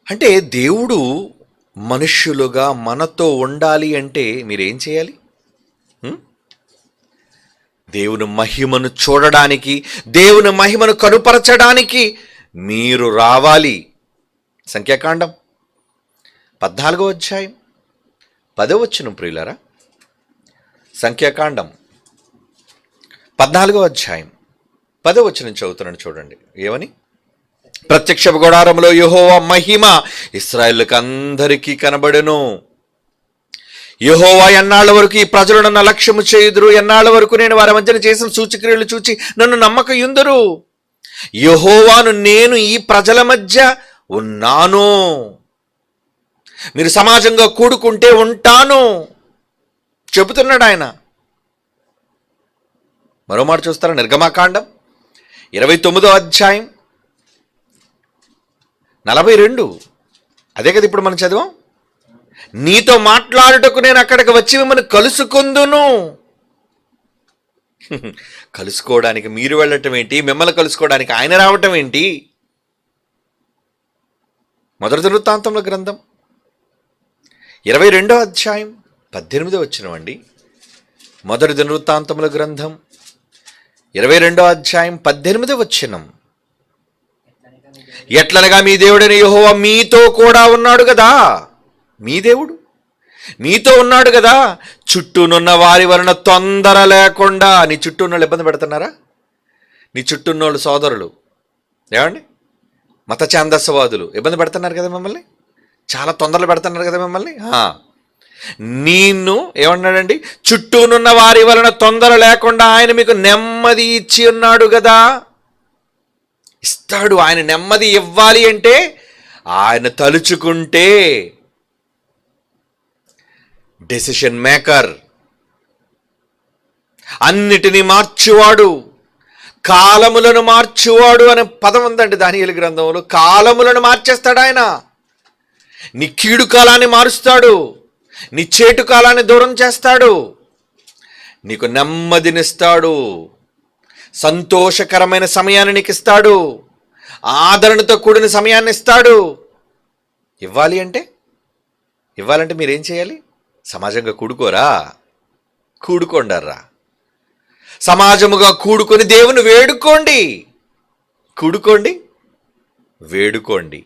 అంటే దేవుడు మనుష్యులుగా మనతో ఉండాలి అంటే మీరేం చేయాలి? దేవుని మహిమను చూడడానికి, దేవుని మహిమను కనుపరచడానికి మీరు రావాలి. సంఖ్యాకాండం 14:10 ప్రియులారా. సంఖ్యాకాండం 14:10 చదువుతున్నాను చూడండి. ఏమని? ప్రత్యక్ష గుడారములో యెహోవా మహిమ ఇశ్రాయేలుకు అందరికీ కనబడెను. యెహోవా ఎన్నాళ్ళ వరకు ఈ ప్రజలు నన్ను లక్ష్యము చేయుదురు? ఎన్నాళ్ళ వరకు నేను వారి మధ్యన చేసిన సూచక్రియలు చూచి నన్ను నమ్మకయుందురు? యెహోవాను, నేను ఈ ప్రజల మధ్య ఉన్నాను. మీరు సమాజంగా కూడుకుంటే ఉంటాను చెబుతున్నాడు ఆయన. మరో మాట చూస్తారా? నిర్గమాకాండం 29:42. అదే కదా ఇప్పుడు మనం చదివాం. నీతో మాట్లాడుటకు నేను అక్కడికి వచ్చి మిమ్మల్ని కలుసుకుందును. కలుసుకోవడానికి మీరు వెళ్ళటం ఏంటి? మిమ్మల్ని కలుసుకోవడానికి ఆయన రావటం ఏంటి? మొదటి దినవృత్తాంతముల గ్రంథం 22:18 అండి. మొదటి దినవృత్తాంతముల గ్రంథం 22:18. ఎట్లనగా మీ దేవుడైన యెహోవా మీతో కూడా ఉన్నాడు కదా. మీ దేవుడు మీతో ఉన్నాడు కదా. చుట్టూనున్న వారి వలన తొందర లేకుండా. నీ చుట్టూ ఉన్నోళ్ళు ఇబ్బంది పెడుతున్నారా? నీ చుట్టూ ఉన్నోళ్ళు సోదరులు, ఏమండి, మత ఛాందస్యవాదులు ఇబ్బంది పెడుతున్నారు కదా మిమ్మల్ని. చాలా తొందరలు పెడుతున్నారు కదా మిమ్మల్ని. నిన్ను ఏమన్నాడండి? చుట్టూనున్న వారి వలన తొందర లేకుండా ఆయన మీకు నెమ్మది ఇచ్చి ఉన్నాడు కదా. ఇస్తాడు. ఆయన నెమ్మది ఇవ్వాలి అంటే ఆయన తలుచుకుంటే డెసిషన్ మేకర్, అన్నిటినీ మార్చువాడు, కాలములను మార్చువాడు అనే పదం ఉందండి దానియేలు గ్రంథంలో. కాలములను మార్చేస్తాడు ఆయన. నీ కీడు కాలాన్ని మారుస్తాడు, నీ చేటు కాలాన్ని దూరం చేస్తాడు, నీకు నెమ్మదినిస్తాడు, సంతోషకరమైన సమయాన్ని నీకు ఇస్తాడు, ఆదరణతో కూడిన సమయాన్ని ఇస్తాడు. ఇవ్వాలంటే మీరేం చేయాలి? సమాజంగా కూడుకోరా? కూడుకోండారా? సమాజముగా కూడుకొని దేవుని వేడుకోండి. కూడుకోండి, వేడుకోండి.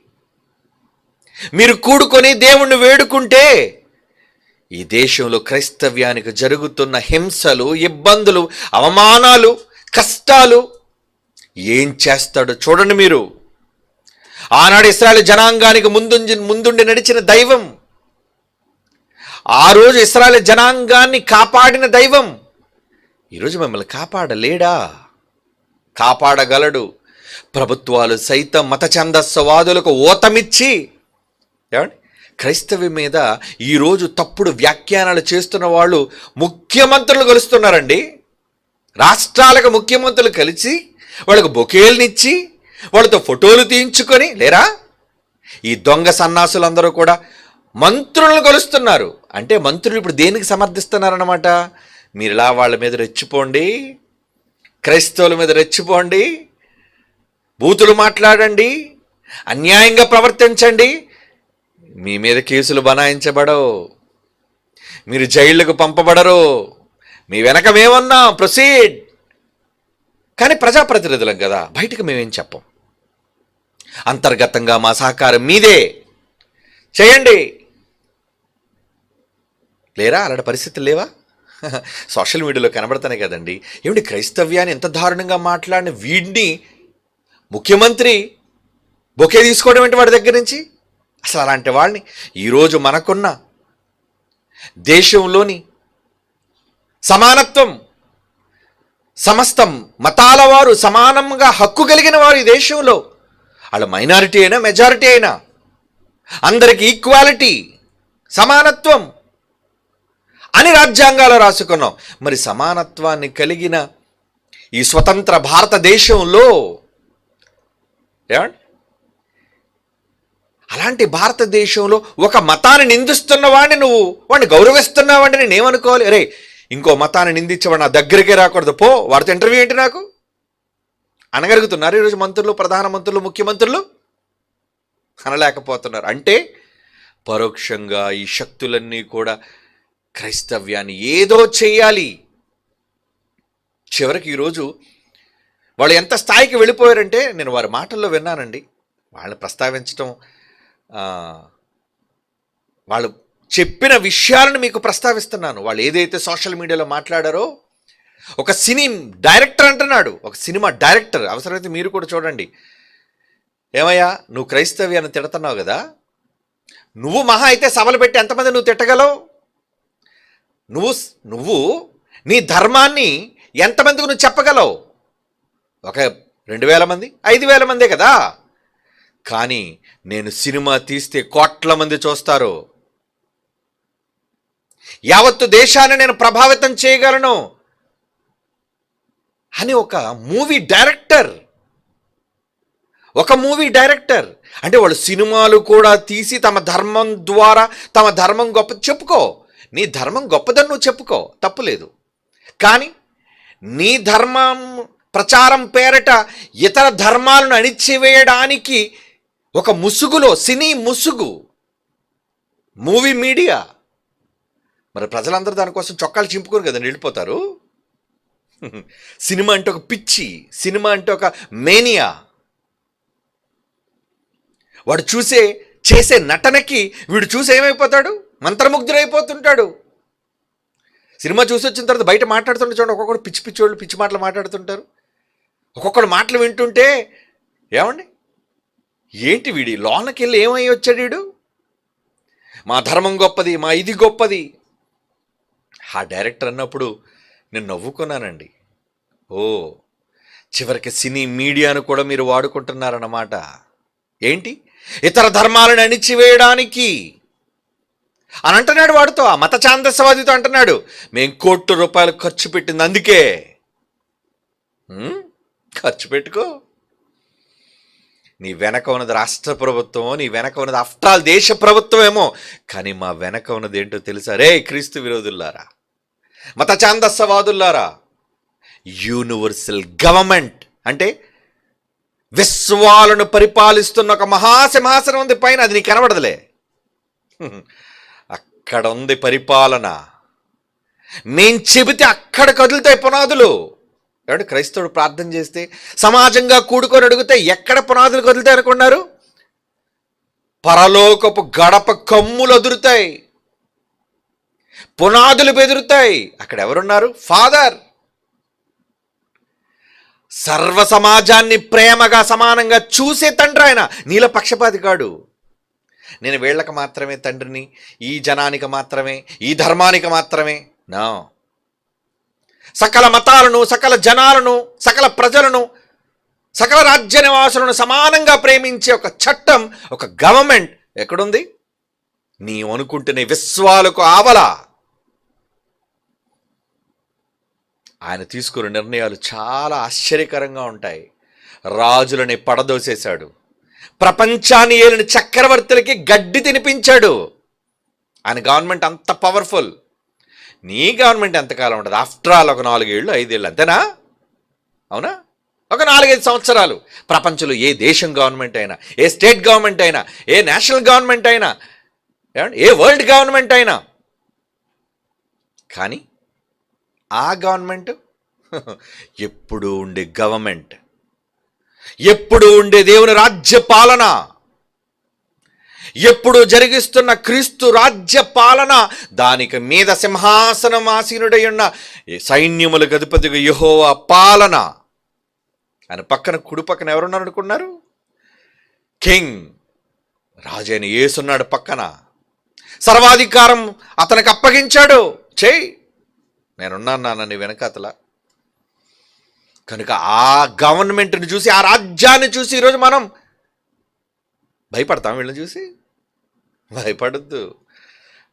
మీరు కూడుకొని దేవుణ్ణి వేడుకుంటే ఈ దేశంలో క్రైస్తవ్యానికి జరుగుతున్న హింసలు, ఇబ్బందులు, అవమానాలు, కష్టాలు ఏం చేస్తాడో చూడండి మీరు. ఆనాడు ఇశ్రాయేలు జనాంగానికి ముందుండి నడిచిన దైవం, ఆ రోజు ఇశ్రాయేలు జనాంగాన్ని కాపాడిన దైవం ఈరోజు మిమ్మల్ని కాపాడలేడా? కాపాడగలడు. ప్రభుత్వాలు సైతం మత ఛందస్సవాదులకు ఊతమిచ్చి ఏమండి క్రైస్తవ్యం మీద ఈరోజు తప్పుడు వ్యాఖ్యానాలు చేస్తున్న వాళ్ళు ముఖ్యమంత్రులు కలుస్తున్నారండి. రాష్ట్రాలకు ముఖ్యమంత్రులు కలిసి వాళ్ళకు బొకేల్నిచ్చి వాళ్ళతో ఫోటోలు తీయించుకొని లేరా? ఈ దొంగ సన్నాసులందరూ కూడా మంత్రులను కలుస్తున్నారు. అంటే మంత్రులు ఇప్పుడు దేనికి సమర్థిస్తున్నారన్నమాట? మీరు ఇలా వాళ్ళ మీద రెచ్చిపోండి, క్రైస్తవుల మీద రెచ్చిపోండి, బూతులు మాట్లాడండి, అన్యాయంగా ప్రవర్తించండి, మీ మీద కేసులు బనాయించబడవు, మీరు జైళ్లకు పంపబడరు, మీ వెనక మేమన్నాం ప్రొసీడ్. కానీ ప్రజాప్రతినిధులం కదా, బయటకు మేమేం చెప్పం. అంతర్గతంగా మా సహకారం మీదే, చేయండి. లేరా? అలాంటి పరిస్థితులు లేవా? సోషల్ మీడియాలో కనబడతానే కదండి. ఏమిటి క్రైస్తవ్యాన్ని ఎంత దారుణంగా మాట్లాడిన వీడిని ముఖ్యమంత్రి బొకే తీసుకోవడం ఏంటి వాడి దగ్గర నుంచి? అసలు అలాంటి వాళ్ళని ఈరోజు మనకున్న దేశంలోని సమానత్వం, సమస్త మతాల వారు సమానంగా హక్కు కలిగిన వారు ఈ దేశంలో, వాళ్ళ మైనారిటీ అయినా మెజారిటీ అయినా అందరికీ ఈక్వాలిటీ, సమానత్వం అని రాజ్యాంగాలు రాసుకున్నాం. మరి సమానత్వాన్ని కలిగిన ఈ స్వతంత్ర భారతదేశంలో అలాంటి భారతదేశంలో ఒక మతాన్ని నిందిస్తున్న వాడిని నువ్వు వాడిని గౌరవిస్తున్నావంటే నేనేమనుకోవాలి? అరే ఇంకో మతాన్ని నిందించేవాడు నా దగ్గరికే రాకూడదు, పో, వాడితో ఇంటర్వ్యూ ఏంటి నాకు అనగలుగుతున్నారు ఈరోజు మంత్రులు, ప్రధానమంత్రులు, ముఖ్యమంత్రులు? అనలేకపోతున్నారు. అంటే పరోక్షంగా ఈ శక్తులన్నీ కూడా క్రైస్తవ్యాన్ని ఏదో చేయాలి. చివరికి ఈరోజు వాళ్ళు ఎంత స్థాయికి వెళ్ళిపోయారంటే, నేను వారి మాటల్లో విన్నానండి, వాళ్ళని ప్రస్తావించడం, వాళ్ళు చెప్పిన విషయాలను మీకు ప్రస్తావిస్తున్నాను. వాళ్ళు ఏదైతే సోషల్ మీడియాలో మాట్లాడారో, ఒక సినీ డైరెక్టర్ అంటున్నాడు, ఒక సినిమా డైరెక్టర్, అవసరమైతే మీరు కూడా చూడండి. ఏమయ్యా, నువ్వు క్రైస్తవ్యాన్ని తిడుతున్నావు కదా, నువ్వు మహా అయితే సభలు పెట్టి ఎంతమంది నువ్వు తిట్టగలవు? నువ్వు నీ ధర్మాన్ని ఎంతమందికి నువ్వు చెప్పగలవు? ఒక 2000 మంది, 5000 మందే కదా. కానీ నేను సినిమా తీస్తే కోట్ల మంది చూస్తారు, యావత్తు దేశాన్ని నేను ప్రభావితం చేయగలను అని ఒక మూవీ డైరెక్టర్ అంటే వాళ్ళు సినిమాలు కూడా తీసి తమ ధర్మం ద్వారా తమ ధర్మం గొప్ప చెప్పుకో, నీ ధర్మం గొప్పదని నువ్వు చెప్పుకో, తప్పులేదు. కానీ నీ ధర్మం ప్రచారం పేరట ఇతర ధర్మాలను అణిచివేయడానికి ఒక ముసుగులో, సినీ ముసుగు, మూవీ మీడియా, మరి ప్రజలందరూ దానికోసం చొక్కాలు చింపుకోరు కదండి, వెళ్ళిపోతారు. సినిమా అంటే ఒక పిచ్చి, సినిమా అంటే ఒక మేనియా. వాడు చేసే నటనకి వీడు చూసి ఏమైపోతాడు? మంత్రముగ్ధుడైపోతుంటాడు. సినిమా చూసి వచ్చిన తర్వాత బయట మాట్లాడుతుంటే చూడండి, ఒక్కొక్కడు పిచ్చి పిచ్చి మాటలు మాట్లాడుతుంటారు. ఒక్కొక్కడు మాటలు వింటుంటే ఏమండి, ఏంటి వీడి లోనకి వెళ్ళి ఏమై వచ్చాడు వీడు? మా ధర్మం గొప్పది, మా ఇది గొప్పది. ఆ డైరెక్టర్ అన్నప్పుడు నేను నవ్వుకున్నానండి. ఓ, చివరికి సినీ మీడియాను కూడా మీరు వాడుకుంటున్నారన్నమాట. ఏంటి, ఇతర ధర్మాలను అణిచివేయడానికి అని అంటున్నాడు. వాడితో, ఆ మత ఛాందస్యవాదితో అంటున్నాడు, మేము ₹1 కోట్ల ఖర్చు పెట్టింది అందుకే. ఖర్చు పెట్టుకో. నీ వెనక ఉన్నది రాష్ట్ర ప్రభుత్వం, నీ వెనక ఉన్నది ఆఫ్టర్ ఆల్ దేశ ప్రభుత్వం ఏమో, కానీ మా వెనక ఉన్నది ఏంటో తెలుసా? రే క్రీస్తు విరోధుల్లారా, మత ఛాందస్సవాదుల్లారా, యూనివర్సల్ గవర్నమెంట్ అంటే విశ్వాలను పరిపాలిస్తున్న ఒక మహాసింహాసనం ఉంది పైన, అది నీకు కనబడదులే. అక్కడ ఉంది పరిపాలన. మేం చెబితే అక్కడ కదులుతాయి పునాదులు. ఏమంటే క్రైస్తవుడు ప్రార్థన చేస్తే, సమాజంగా కూడుకొని అడిగితే ఎక్కడ పునాదులు కదులుతాయి అనుకున్నారు? పరలోకపు గడప కమ్ములు అదురుతాయి, పునాదులు బెదురుతాయి. అక్కడ ఎవరున్నారు? ఫాదర్. సర్వ సమాజాన్ని ప్రేమగా సమానంగా చూసే తండ్రి ఆయన. నీల పక్షపాతి కాడు. నేను వీళ్ళకి మాత్రమే తండ్రిని, ఈ జనానికి మాత్రమే, ఈ ధర్మానికి మాత్రమే. నా సకల మతాలను, సకల జనాలను, సకల ప్రజలను, సకల రాజ్య నివాసులను సమానంగా ప్రేమించే ఒక చట్టం, ఒక గవర్నమెంట్ ఎక్కడుంది? నీవు అనుకుంటున్న విశ్వాలకు ఆవల. ఆయన తీసుకున్న నిర్ణయాలు చాలా ఆశ్చర్యకరంగా ఉంటాయి. రాజులని పడదోసేశాడు, ప్రపంచాన్ని ఏలిన చక్రవర్తులకి గడ్డి తినిపించాడు. ఆయన గవర్నమెంట్ అంత పవర్ఫుల్. నీ గవర్నమెంట్ ఎంతకాలం ఉంటుంది? ఆఫ్టర్ ఆల్ ఒక 4 ఏళ్ళు 5 ఏళ్ళు అంతేనా? అవునా? ఒక 4-5 సంవత్సరాలు. ప్రపంచంలో ఏ దేశం గవర్నమెంట్ అయినా, ఏ స్టేట్ గవర్నమెంట్ అయినా, ఏ నేషనల్ గవర్నమెంట్ అయినా, ఏ వరల్డ్ గవర్నమెంట్ అయినా, కానీ ఆ గవర్నమెంట్ ఎప్పుడు ఉండే గవర్నమెంట్, ఎప్పుడు ఉండే దేవుని రాజ్య పాలన, ఎప్పుడు జరిగిస్తున్న క్రీస్తు రాజ్య పాలన, దానికి మీద సింహాసనం ఆసీనుడై ఉన్న సైన్యములకు అధిపతిగా యెహోవా పాలన. ఆయన పక్కన, కుడి పక్కన ఎవరున్నారు అనుకున్నారు? కింగ్, రాజైన యేసున్నాడు పక్కన. సర్వాధికారం అతనికి అప్పగించాడు. చేయి, నేనున్నాను నాన్న నీ వెనకాతల. కనుక ఆ గవర్నమెంట్ని చూసి, ఆ రాజ్యాన్ని చూసి ఈరోజు మనం భయపడతాం. వీళ్ళని చూసి భయపడద్దు.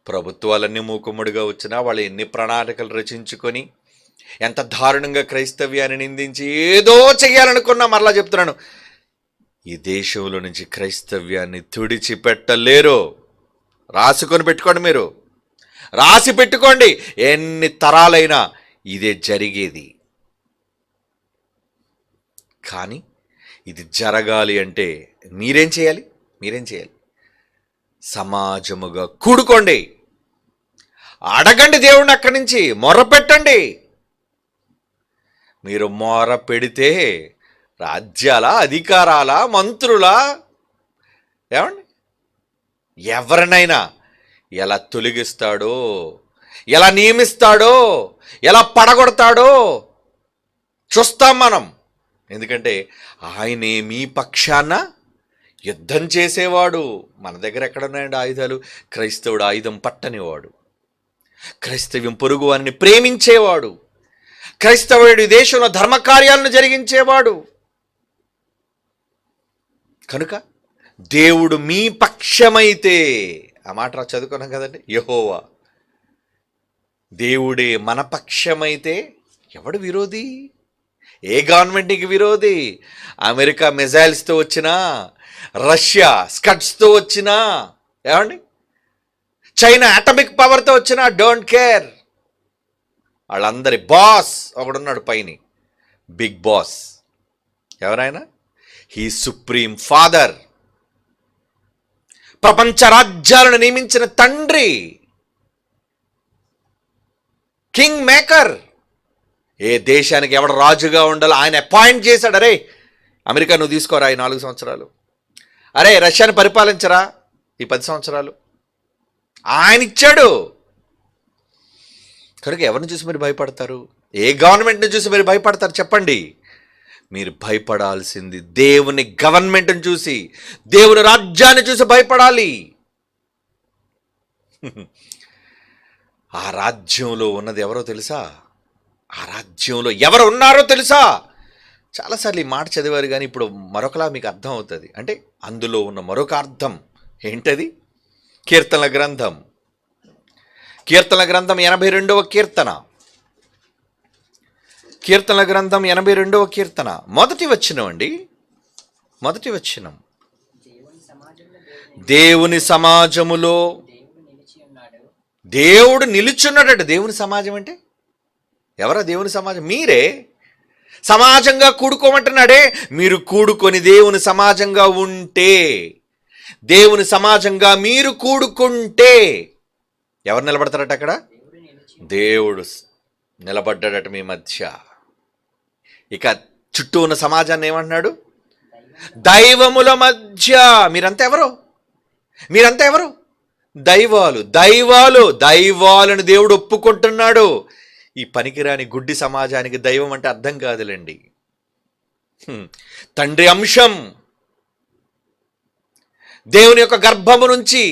ప్రభుత్వాలన్నీ మూకుమ్మడిగా వచ్చినా వాళ్ళు ఎన్ని ప్రణాళికలు రచించుకొని ఎంత దారుణంగా క్రైస్తవ్యాన్ని నిందించి ఏదో చెయ్యాలనుకున్నా, మరలా చెప్తున్నాను, ఈ దేశంలో నుంచి క్రైస్తవ్యాన్ని తుడిచిపెట్టలేరు. రాసుకొని పెట్టుకోండి, మీరు రాసి పెట్టుకోండి. ఎన్ని తరాలైనా ఇదే జరిగేది. కానీ ఇది జరగాలి అంటే మీరేం చేయాలి? సమాజముగా కూడుకోండి, అడగండి దేవుణ్ణి, అక్కడి నుంచి మొర్ర పెట్టండి. మీరు మొర్ర పెడితే రాజ్యాల, అధికారాల, మంత్రుల, ఏమండి ఎవరినైనా ఎలా తొలగిస్తాడో, ఎలా నియమిస్తాడో, ఎలా పడగొడతాడో చూస్తాం మనం. ఎందుకంటే ఆయనే మీ పక్షాన యుద్ధం చేసేవాడు. మన దగ్గర ఎక్కడున్నాయండి ఆయుధాలు? క్రైస్తవుడు ఆయుధం పట్టనివాడు, క్రైస్తవ్యం పొరుగు వారిని ప్రేమించేవాడు, క్రైస్తవుడి దేశంలో ధర్మకార్యాలను జరిగించేవాడు. కనుక దేవుడు మీ పక్షమైతే, ఆ మాట చదువుకున్నాం కదండి, యెహోవా దేవుడే మన పక్షమైతే ఎవడు విరోధి? ఏ గవర్నమెంట్కి విరోధి? అమెరికా మిజైల్స్తో వచ్చినా, రష్యా స్కడ్స్తో వచ్చినా, ఏమండి చైనా అటమిక్ పవర్తో వచ్చినా, డోంట్ కేర్. వాళ్ళందరి బాస్ ఒకడున్నాడు పైన, బిగ్ బాస్. ఎవరైనా? హీ సుప్రీం ఫాదర్, ప్రపంచ రాజ్యాలను నియమించిన తండ్రి, కింగ్ మేకర్. ఏ దేశానికి ఎవడు రాజుగా ఉండాలో ఆయన అపాయింట్ చేశాడు. అరే అమెరికా నువ్వు తీసుకోరా ఈ 4 సంవత్సరాలు, అరే రష్యాని పరిపాలించరా ఈ 10 సంవత్సరాలు, ఆయన ఇచ్చాడు. కనుక ఎవరిని చూసి మీరు భయపడతారు? ఏ గవర్నమెంట్ని చూసి మీరు భయపడతారు చెప్పండి? మీరు భయపడాల్సింది దేవుని గవర్నమెంట్ని చూసి, దేవుని రాజ్యాన్ని చూసి భయపడాలి. ఆ రాజ్యంలో ఉన్నది ఎవరో తెలుసా? ఆ రాజ్యంలో ఎవరు ఉన్నారో తెలుసా? చాలాసార్లు ఈ మాట చదివారు, కానీ ఇప్పుడు మరొకలా మీకు అర్థం అవుతుంది. అంటే అందులో ఉన్న మరొక అర్థం ఏంటది? కీర్తనల గ్రంథం 82వ కీర్తన కీర్తనల గ్రంథం 82వ కీర్తన మొదటి వచనం అండి. మొదటి వచనం, దేవుని సమాజములో దేవుడు నిలుచున్నాడట. దేవుని సమాజం అంటే ఎవరా? దేవుని సమాజం మీరే. సమాజంగా కూడుకోమంటున్నాడే. మీరు కూడుకొని దేవుని సమాజంగా ఉంటే, దేవుని సమాజంగా మీరు కూడుకుంటే ఎవరు నిలబడతారట? అక్కడ దేవుడు నిలబడ్డాడట మీ మధ్య. ఇక చుట్టూ ఉన్న సమాజాన్ని ఏమంటున్నాడు? దైవముల మధ్య. మీరంతా ఎవరు? మీరంతా ఎవరు? దైవాలు. దైవాలు. దైవాలను దేవుడు ఒప్పుకుంటున్నాడు. ఈ పనికిరాని గుడ్డి సమాజానికి దైవం అంటే అర్థం కాదులేండి. తండ్రి అంశం, దేవుని యొక్క గర్భము నుంచి,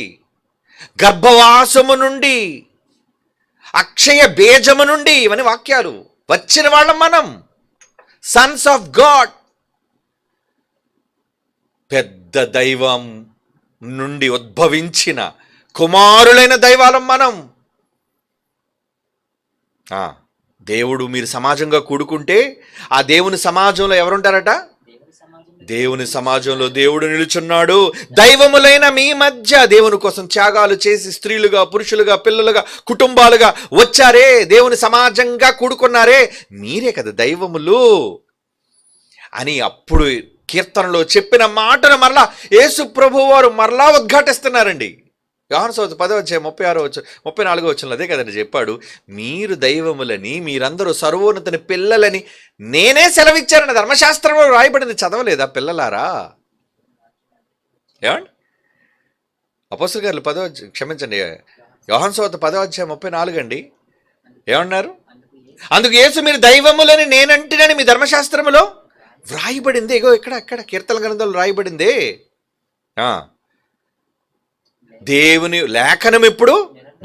గర్భవాసము నుండి, అక్షయ బీజము నుండి, ఇవన్నీ వాక్యాలు, వచ్చిన వాళ్ళం మనం. Sons of God. పెద్ద దైవం నుండి ఉద్భవించిన కుమారులైన దైవాలం మనం. దేవుడు మీరు సమాజంగా కూడుకుంటే ఆ దేవుని సమాజంలో ఎవరుంటారట? దేవుని సమాజంలో దేవుడు నిలుచున్నాడు. దైవములైన మీ మధ్య దేవుని కోసం త్యాగాలు చేసి స్త్రీలుగా, పురుషులుగా, పిల్లలుగా, కుటుంబాలుగా వచ్చారే, దేవుని సమాజంగా కూడుకున్నారే, మీరే కదా దైవములు అని అప్పుడు కీర్తనలో చెప్పిన మాటను మరలా యేసు ప్రభువు వారు మరలా ఉద్ఘాటిస్తున్నారండి. యోహాను సువార్త 10:34 వచనంలో అదే కదండి చెప్పాడు. మీరు దైవములని, మీరందరూ సర్వోన్నతుని పిల్లలని నేనే సెలవిచ్చారని ధర్మశాస్త్రంలో రాయబడింది. చదవలేదా పిల్లలారా? ఏమండి? అపోస్తలుల కార్యాలు క్షమించండి, యోహాను సువార్త 10:34 అండి. ఏమన్నారు? అందుకు యేసు మీరు దైవములని నేనంటినని మీ ధర్మశాస్త్రములో వ్రాయబడింది. ఇగో ఇక్కడ కీర్తన గ్రంథంలో రాయబడింది. దేవుని లేఖనం ఎప్పుడు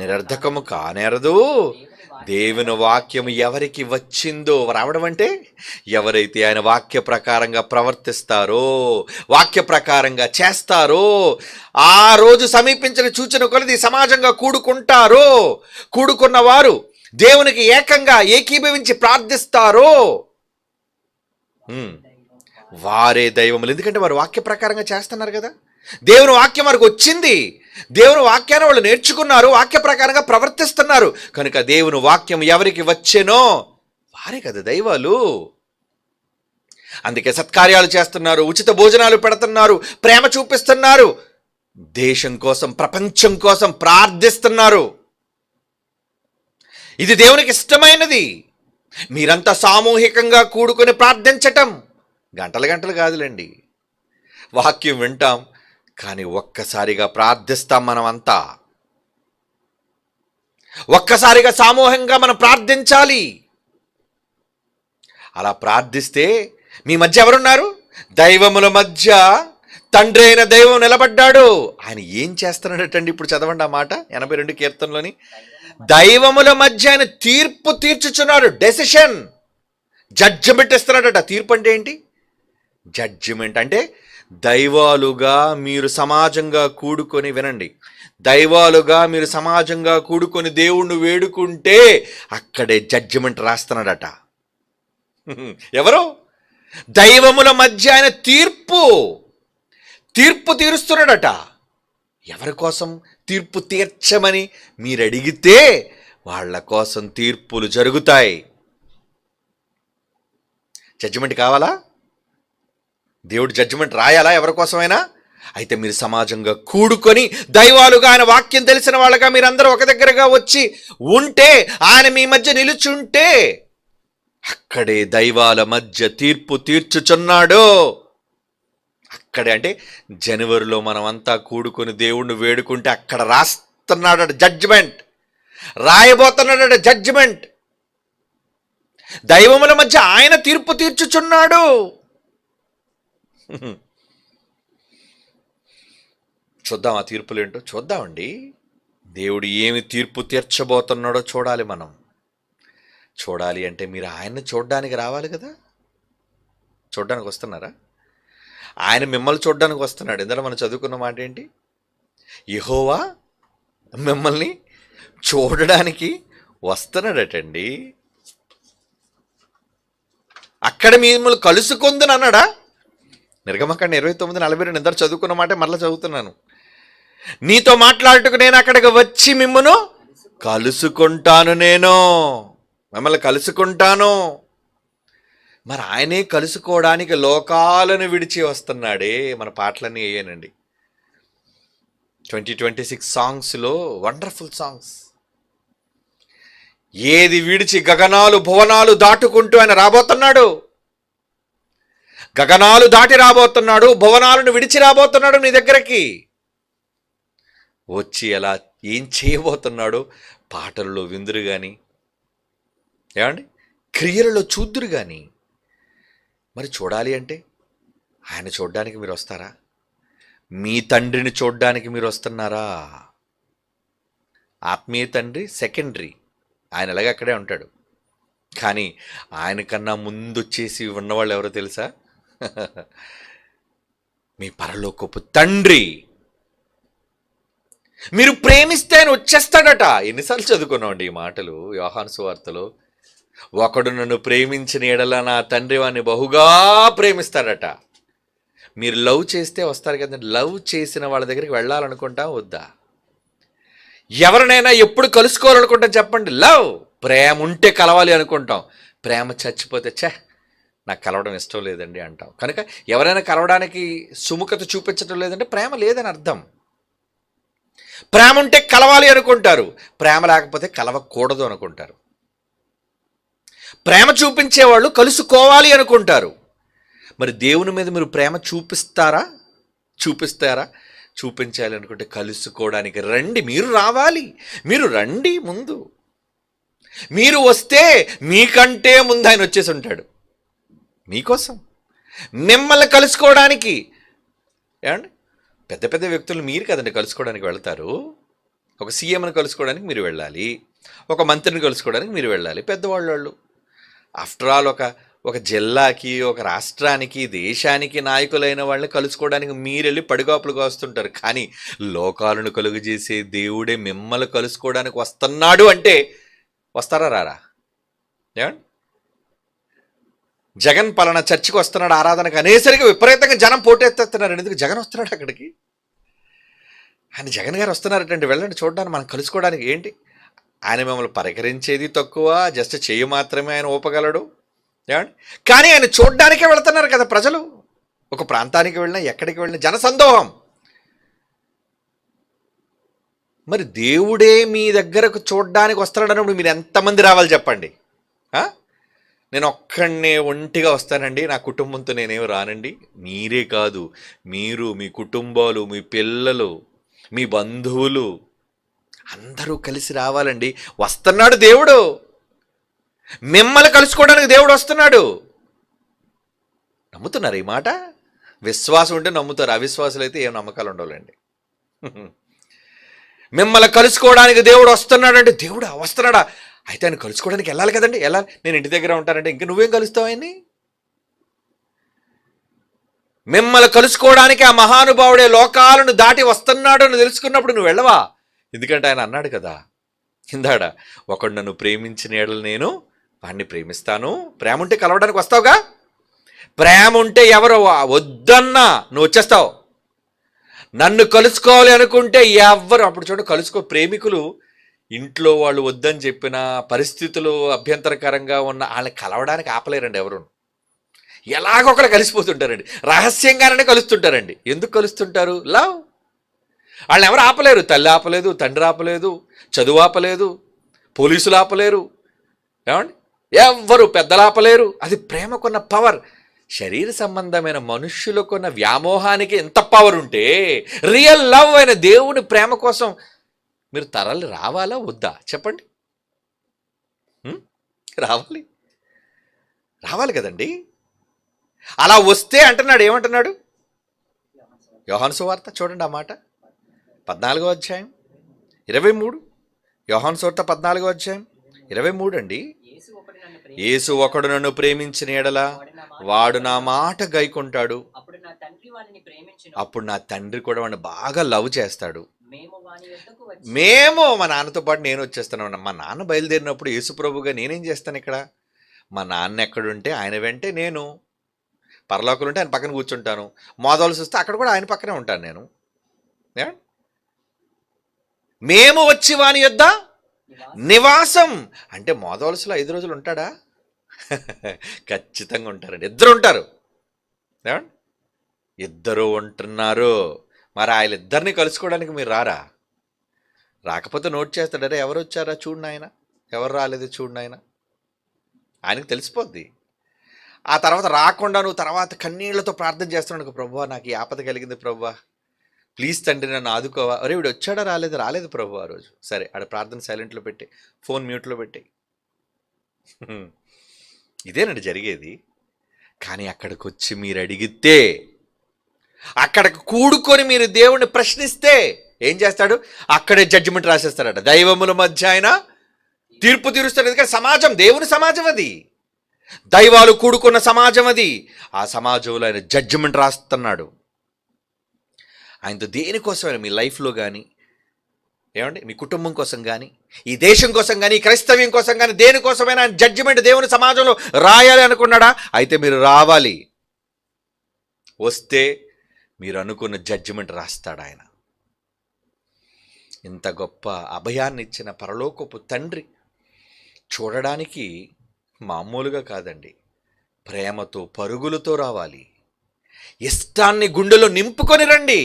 నిరర్ధకము కానేరదు. దేవుని వాక్యము ఎవరికి వచ్చిందో, రావడం అంటే ఎవరైతే ఆయన వాక్య ప్రకారంగా ప్రవర్తిస్తారో, వాక్య ప్రకారంగా చేస్తారో, ఆ రోజు సమీపించిన సూచన కొలది సమాజంగా కూడుకుంటారో, కూడుకున్న వారు దేవునికి ఏకంగా ఏకీభవించి ప్రార్థిస్తారో వారే దైవములు. ఎందుకంటే వారు వాక్య ప్రకారంగా చేస్తున్నారు కదా. దేవుని వాక్యం వారికి వచ్చింది. దేవుని వాక్యాన్ని వాళ్ళు నేర్చుకున్నారు, వాక్య ప్రకారంగా ప్రవర్తిస్తున్నారు. కనుక దేవుని వాక్యం ఎవరికి వచ్చేనో వారే కదా దైవాలు. అందుకే సత్కార్యాలు చేస్తున్నారు, ఉచిత భోజనాలు పెడుతున్నారు, ప్రేమ చూపిస్తున్నారు, దేశం కోసం, ప్రపంచం కోసం ప్రార్థిస్తున్నారు. ఇది దేవునికి ఇష్టమైనది. మీరంతా సామూహికంగా కూడుకొని ప్రార్థించటం గంటలు గంటలు కాదులేండి. వాక్యం వింటాం, కానీ ఒక్కసారిగా ప్రార్థిస్తాం. మనమంతా ఒక్కసారిగా సమూహంగా మనం ప్రార్థించాలి. అలా ప్రార్థిస్తే మీ మధ్య ఎవరున్నారు? దైవముల మధ్య తండ్రి అయిన దైవం నిలబడ్డాడు. ఆయన ఏం చేస్తున్నాడటండి? ఇప్పుడు చదవండి ఆ మాట 82 కీర్తనలోని. దైవముల మధ్య ఆయన తీర్పు తీర్చుచున్నాడు. Decision, judgement ఇస్తున్నాడట. తీర్పు అంటే ఏంటి? జడ్జిమెంట్ అంటే దైవాలుగా మీరు సమాజంగా కూడుకొని, వినండి, దైవాలుగా మీరు సమాజంగా కూడుకొని దేవుణ్ణి వేడుకుంటే అక్కడే జడ్జిమెంట్ రాస్తున్నాడట. ఎవరు? దైవముల మధ్య ఆయన తీర్పు తీరుస్తున్నాడట. ఎవరి కోసం తీర్పు తీర్చమని మీరు అడిగితే వాళ్ళ కోసం తీర్పులు జరుగుతాయి. జడ్జిమెంట్ కావాలా? దేవుడు జడ్జిమెంట్ రాయాలా ఎవరి కోసమైనా? అయితే మీరు సమాజంగా కూడుకొని దైవాలుగా, ఆయన వాక్యం తెలిసిన వాళ్ళగా మీరందరూ ఒక దగ్గరగా వచ్చి ఉంటే, ఆయన మీ మధ్య నిలుచుంటే అక్కడే దైవాల మధ్య తీర్పు తీర్చుచున్నాడు. అక్కడే అంటే జనవరిలో మనమంతా కూడుకొని దేవుణ్ణి వేడుకుంటే అక్కడ రాస్తున్నాడట జడ్జిమెంట్, రాయబోతున్నాడట జడ్జిమెంట్. దైవముల మధ్య ఆయన తీర్పు తీర్చుచున్నాడు. చూద్దాం ఆ తీర్పులు ఏంటో చూద్దామండి. దేవుడు ఏమి తీర్పు తీర్చబోతున్నాడో చూడాలి. మనం చూడాలి అంటే మీరు ఆయన్ని చూడడానికి రావాలి కదా. చూడడానికి వస్తున్నారా? ఆయన మిమ్మల్ని చూడడానికి వస్తున్నాడు. ఇందులో మనం చదువుకున్న మాట ఏంటి? యెహోవా మిమ్మల్ని చూడడానికి వస్తున్నాడటండి. అక్కడ మిమ్మల్ని కలుసుకుందని అన్నాడా? నిర్గమకాండం 29:42 ఇద్దరు చదువుకున్న మాట మరలా చదువుతున్నాను. నీతో మాట్లాడుటకు నేను అక్కడికి వచ్చి మిమ్మను కలుసుకుంటాను, నేను మిమ్మల్ని కలుసుకుంటాను. మరి ఆయనే కలుసుకోవడానికి లోకాలను విడిచి వస్తున్నాడే. మన పాటలన్నీ అయ్యానండి. 2026 సాంగ్స్లో వండర్ఫుల్ సాంగ్స్. ఏది విడిచి గగనాలు భువనాలు దాటుకుంటూ ఆయన రాబోతున్నాడు. గగనాలు దాటి రాబోతున్నాడు, భువనాలను విడిచి రాబోతున్నాడు నీ దగ్గరికి. వచ్చి ఎలా ఏం చేయబోతున్నాడు? పాటలలో విందురు కానీ, ఏమండి, క్రియలలో చూద్దురు కానీ. మరి చూడాలి అంటే ఆయన చూడడానికి మీరు వస్తారా? మీ తండ్రిని చూడడానికి మీరు వస్తున్నారా? ఆత్మీయ తండ్రి సెకండరీ, ఆయన ఎలాగ అక్కడే ఉంటాడు. కానీ ఆయన కన్నా ముందు వచ్చేసి ఉన్నవాళ్ళు ఎవరో తెలుసా? మీ పరలోకపు తండ్రి. మీరు ప్రేమిస్తే ఆయన వచ్చేస్తాడట. ఎన్నిసార్లు చదువుకున్నామండి ఈ మాటలు యోహాను సువార్తలో. ఒకడు నన్ను ప్రేమించిన ఎడల నా తండ్రి వాడిని బహుగా ప్రేమిస్తాడట. మీరు లవ్ చేస్తే వస్తారు కదండి. లవ్ చేసిన వాళ్ళ దగ్గరికి వెళ్ళాలనుకుంటా వద్దా? ఎవరినైనా ఎప్పుడు కలుసుకోవాలనుకుంటాం చెప్పండి? లవ్, ప్రేమ ఉంటే కలవాలి అనుకుంటాం. ప్రేమ చచ్చిపోతే నాకు కలవడం ఇష్టం లేదండి అంటాం. కనుక ఎవరైనా కలవడానికి సుముఖత చూపించడం లేదంటే ప్రేమ లేదని అర్థం. ప్రేమ ఉంటే కలవాలి అనుకుంటారు, ప్రేమ లేకపోతే కలవకూడదు అనుకుంటారు. ప్రేమ చూపించేవాళ్ళు కలుసుకోవాలి అనుకుంటారు. మరి దేవుని మీద మీరు ప్రేమ చూపిస్తారా? చూపించాలి అనుకుంటే కలుసుకోవడానికి రండి. మీరు రావాలి, మీరు రండి. ముందు మీరు వస్తే మీకంటే ముందు ఆయన వచ్చేసి ఉంటాడు మీకోసం, మిమ్మల్ని కలుసుకోవడానికి. ఏమండి, పెద్ద పెద్ద వ్యక్తులు మీరు కదండి కలుసుకోవడానికి వెళ్తారు. ఒక సీఎంని కలుసుకోవడానికి మీరు వెళ్ళాలి, ఒక మంత్రిని కలుసుకోవడానికి మీరు వెళ్ళాలి. పెద్దవాళ్ళు ఆఫ్టర్ ఆల్ ఒక జిల్లాకి, ఒక రాష్ట్రానికి, దేశానికి నాయకులైన వాళ్ళని కలుసుకోవడానికి మీరెళ్ళి పడిగాపులుగా వస్తుంటారు. కానీ లోకాలను కలుగు చేసే దేవుడే మిమ్మల్ని కలుసుకోవడానికి వస్తున్నాడు అంటే వస్తారా రారా? ఏమండి, జగన్ పలానా చర్చికి వస్తున్నాడు ఆరాధనకు అనేసరికి విపరీతంగా జనం పోటెత్తుతున్నారు. ఎందుకు? జగన్ వస్తున్నాడు అక్కడికి. ఆయన జగన్ గారు వస్తున్నారటండి, వెళ్ళండి చూడడానికి, మనం కలుసుకోవడానికి. ఏంటి, ఆయన మిమ్మల్ని పరికరించేది తక్కువ, జస్ట్ చెయ్యి మాత్రమే ఆయన ఊపగలడు. ఏమండి, కానీ ఆయన చూడడానికే వెళుతున్నారు కదా ప్రజలు. ఒక ప్రాంతానికి వెళ్ళినా, ఎక్కడికి వెళ్ళినా జనసందోహం. మరి దేవుడే మీ దగ్గరకు చూడడానికి వస్తున్నాడు అన్నప్పుడు మీరు ఎంతమంది రావాలి చెప్పండి? నేను ఒక్కడనే ఒంటిగా వస్తానండి, నా కుటుంబంతో నేనేమి రానండి. మీరే కాదు, మీరు, మీ కుటుంబాలు, మీ పిల్లలు, మీ బంధువులు అందరూ కలిసి రావాలండి. వస్తున్నాడు దేవుడు, మిమ్మల్ని కలుసుకోవడానికి దేవుడు వస్తున్నాడు. నమ్ముతున్నారు ఈ మాట? విశ్వాసం ఉంటే నమ్ముతారు, అవిశ్వాసులు అయితే ఏం నమ్మకాలు ఉండవులేండి. మిమ్మల్ని కలుసుకోవడానికి దేవుడు వస్తున్నాడంటే, దేవుడా వస్తున్నాడా? అయితే ఆయన కలుసుకోవడానికి వెళ్ళాలి కదండి. వెళ్ళాలి. నేను ఇంటి దగ్గర ఉంటానంటే ఇంక నువ్వేం కలుస్తావు ఆయన్ని? మిమ్మల్ని కలుసుకోవడానికి ఆ మహానుభావుడే లోకాలను దాటి వస్తున్నాడు అని తెలుసుకున్నప్పుడు నువ్వు వెళ్ళవా? ఎందుకంటే ఆయన అన్నాడు కదా ఇందాడ, ఒకడు నన్ను ప్రేమించిన ఎడల నేను వాడిని ప్రేమిస్తాను. ప్రేమ ఉంటే కలవడానికి వస్తావుగా. ప్రేమ ఉంటే ఎవరు వద్దన్నా నువ్వు వచ్చేస్తావు. నన్ను కలుసుకోవాలి అనుకుంటే ఎవరు, అప్పుడు చూడు, ప్రేమికులు ఇంట్లో వాళ్ళు వద్దని చెప్పిన పరిస్థితులు అభ్యంతరకరంగా ఉన్న వాళ్ళని కలవడానికి ఆపలేరండి ఎవరు. ఎలాగొకరు కలిసిపోతుంటారండి, రహస్యంగానే కలుస్తుంటారండి. ఎందుకు కలుస్తుంటారు? లవ్. వాళ్ళని ఎవరు ఆపలేరు. తల్లి ఆపలేదు, తండ్రి ఆపలేదు, చదువు ఆపలేదు, పోలీసులు ఆపలేరు, ఏమండి, ఎవ్వరు పెద్దలు ఆపలేరు. అది ప్రేమకున్న పవర్. శరీర సంబంధమైన మనుష్యులకున్న వ్యామోహానికి ఎంత పవర్ ఉంటే రియల్ లవ్ అయిన దేవుని ప్రేమ కోసం మీరు తరలి రావాలా వద్దా చెప్పండి? రావాలి కదండి. అలా వస్తే అంటున్నాడు, ఏమంటున్నాడు? యోహాను సువార్త చూడండి, ఆ మాట 14వ అధ్యాయం 23. యోహాను సువార్త 14వ అధ్యాయం 23 అండి. యేసు ఒకడు నన్ను ప్రేమించిన ఎడల వాడు నా మాట గైకుంటాడు, అప్పుడు నా తండ్రి కూడా వాడిని బాగా లవ్ చేస్తాడు. మేము మా నాన్నతో పాటు నేను వచ్చేస్తాను. మా నాన్న బయలుదేరినప్పుడు యేసుప్రభుగా నేనేం చేస్తాను ఇక్కడ? మా నాన్న ఎక్కడుంటే ఆయన వెంటే నేను, పరలోకంలో ఉంటే ఆయన పక్కన కూర్చుంటాను, మోదవలసి వస్తే అక్కడ కూడా ఆయన పక్కనే ఉంటాను నేను. ఏమండి? మేము వచ్చి వాని యొద్ద నివాసం అంటే మోదవలసలో 5 రోజులు ఉంటాడా? ఖచ్చితంగా ఉంటారండి. ఇద్దరు ఉంటారు. ఏమండి? ఇద్దరు ఉంటున్నారు. మరి వాళ్ళిద్దరిని కలుసుకోవడానికి మీరు రారా? రాకపోతే నోట్ చేస్తాడు, అరే ఎవరు వచ్చారా చూడు ఆయన, ఎవరు రాలేదు చూడు ఆయన, ఆయనకు తెలిసిపోద్ది. ఆ తర్వాత రాకుండా నువ్వు తర్వాత కన్నీళ్లతో ప్రార్థన చేస్తున్నాడు, ప్రభువా నాకు ఈ ఆపద కలిగింది ప్రభువా, ప్లీజ్ తండ్రి నన్ను ఆదుకోవా. అరే వీడు వచ్చాడా? రాలేదు ప్రభు ఆ రోజు. సరే ఆడ ప్రార్థన సైలెంట్లో పెట్టి, ఫోన్ మ్యూట్లో పెట్టి. ఇదేనండి జరిగేది. కానీ అక్కడికి వచ్చి మీరు అడిగితే, అక్కడికి కూడుకొని మీరు దేవుణ్ణి ప్రశ్నిస్తే ఏం చేస్తాడు? అక్కడే జడ్జిమెంట్ రాసేస్తాడట. దైవముల మధ్య ఆయన తీర్పు తీరుస్తాడు. ఎందుకంటే సమాజం దేవుని సమాజం, అది దైవాలు కూడుకున్న సమాజం, అది ఆ సమాజంలో ఆయన జడ్జిమెంట్ రాస్తున్నాడు. ఆయనతో దేనికోసమైనా మీ లైఫ్లో కానీ, ఏమండి మీ కుటుంబం కోసం కానీ, ఈ దేశం కోసం కానీ, ఈ క్రైస్తవ్యం కోసం కానీ, దేనికోసమైనా ఆయన జడ్జిమెంట్ దేవుని సమాజంలో రాయాలి అనుకున్నాడా? అయితే మీరు రావాలి. వస్తే మీరు అనుకున్న జడ్జిమెంట్ రాస్తాడు ఆయన. ఇంత గొప్ప అభయాన్ని ఇచ్చిన పరలోకపు తండ్రి చూడడానికి మామూలుగా కాదండి, ప్రేమతో పరుగులతో రావాలి. ఇష్టాన్ని గుండెలో నింపుకొని రండి.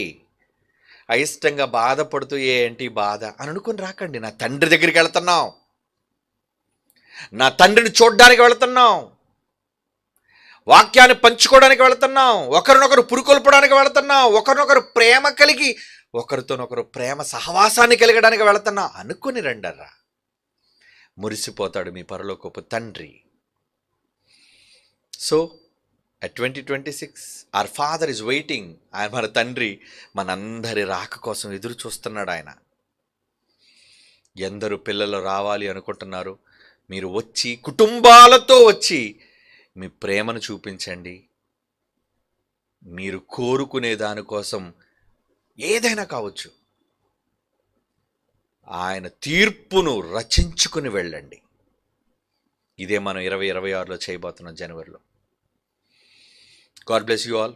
అయిష్టంగా బాధపడుతూ ఏంటి బాధ అని అనుకుని రాకండి. నా తండ్రి దగ్గరికి వెళుతున్నాం, నా తండ్రిని చూడడానికి వెళుతున్నాం, వాక్యాన్ని పంచుకోవడానికి వెళుతున్నాం, ఒకరినొకరు పురుకొల్పడానికి వెళుతున్నాం, ఒకరినొకరు ప్రేమ కలిగి ఒకరితోనొకరు ప్రేమ సహవాసాన్ని కలిగడానికి వెళుతున్నాం అనుకుని రండర్రా. మురిసిపోతాడు మీ పరలోకపు తండ్రి. So at 2026 our father is waiting. ఆయన మన తండ్రి మనందరి రాక కోసం ఎదురు చూస్తున్నాడు. ఆయన ఎందరు పిల్లలు రావాలి అనుకుంటున్నారు? మీరు వచ్చి కుటుంబాలతో వచ్చి మీ ప్రేమను చూపించండి. మీరు కోరుకునే దానికోసం ఏదైనా కావచ్చు, ఆయన తీర్పును రచించుకుని వెళ్ళండి. ఇదే మనం 2026లో చేయబోతున్నాం, జనవరిలో. God bless you all.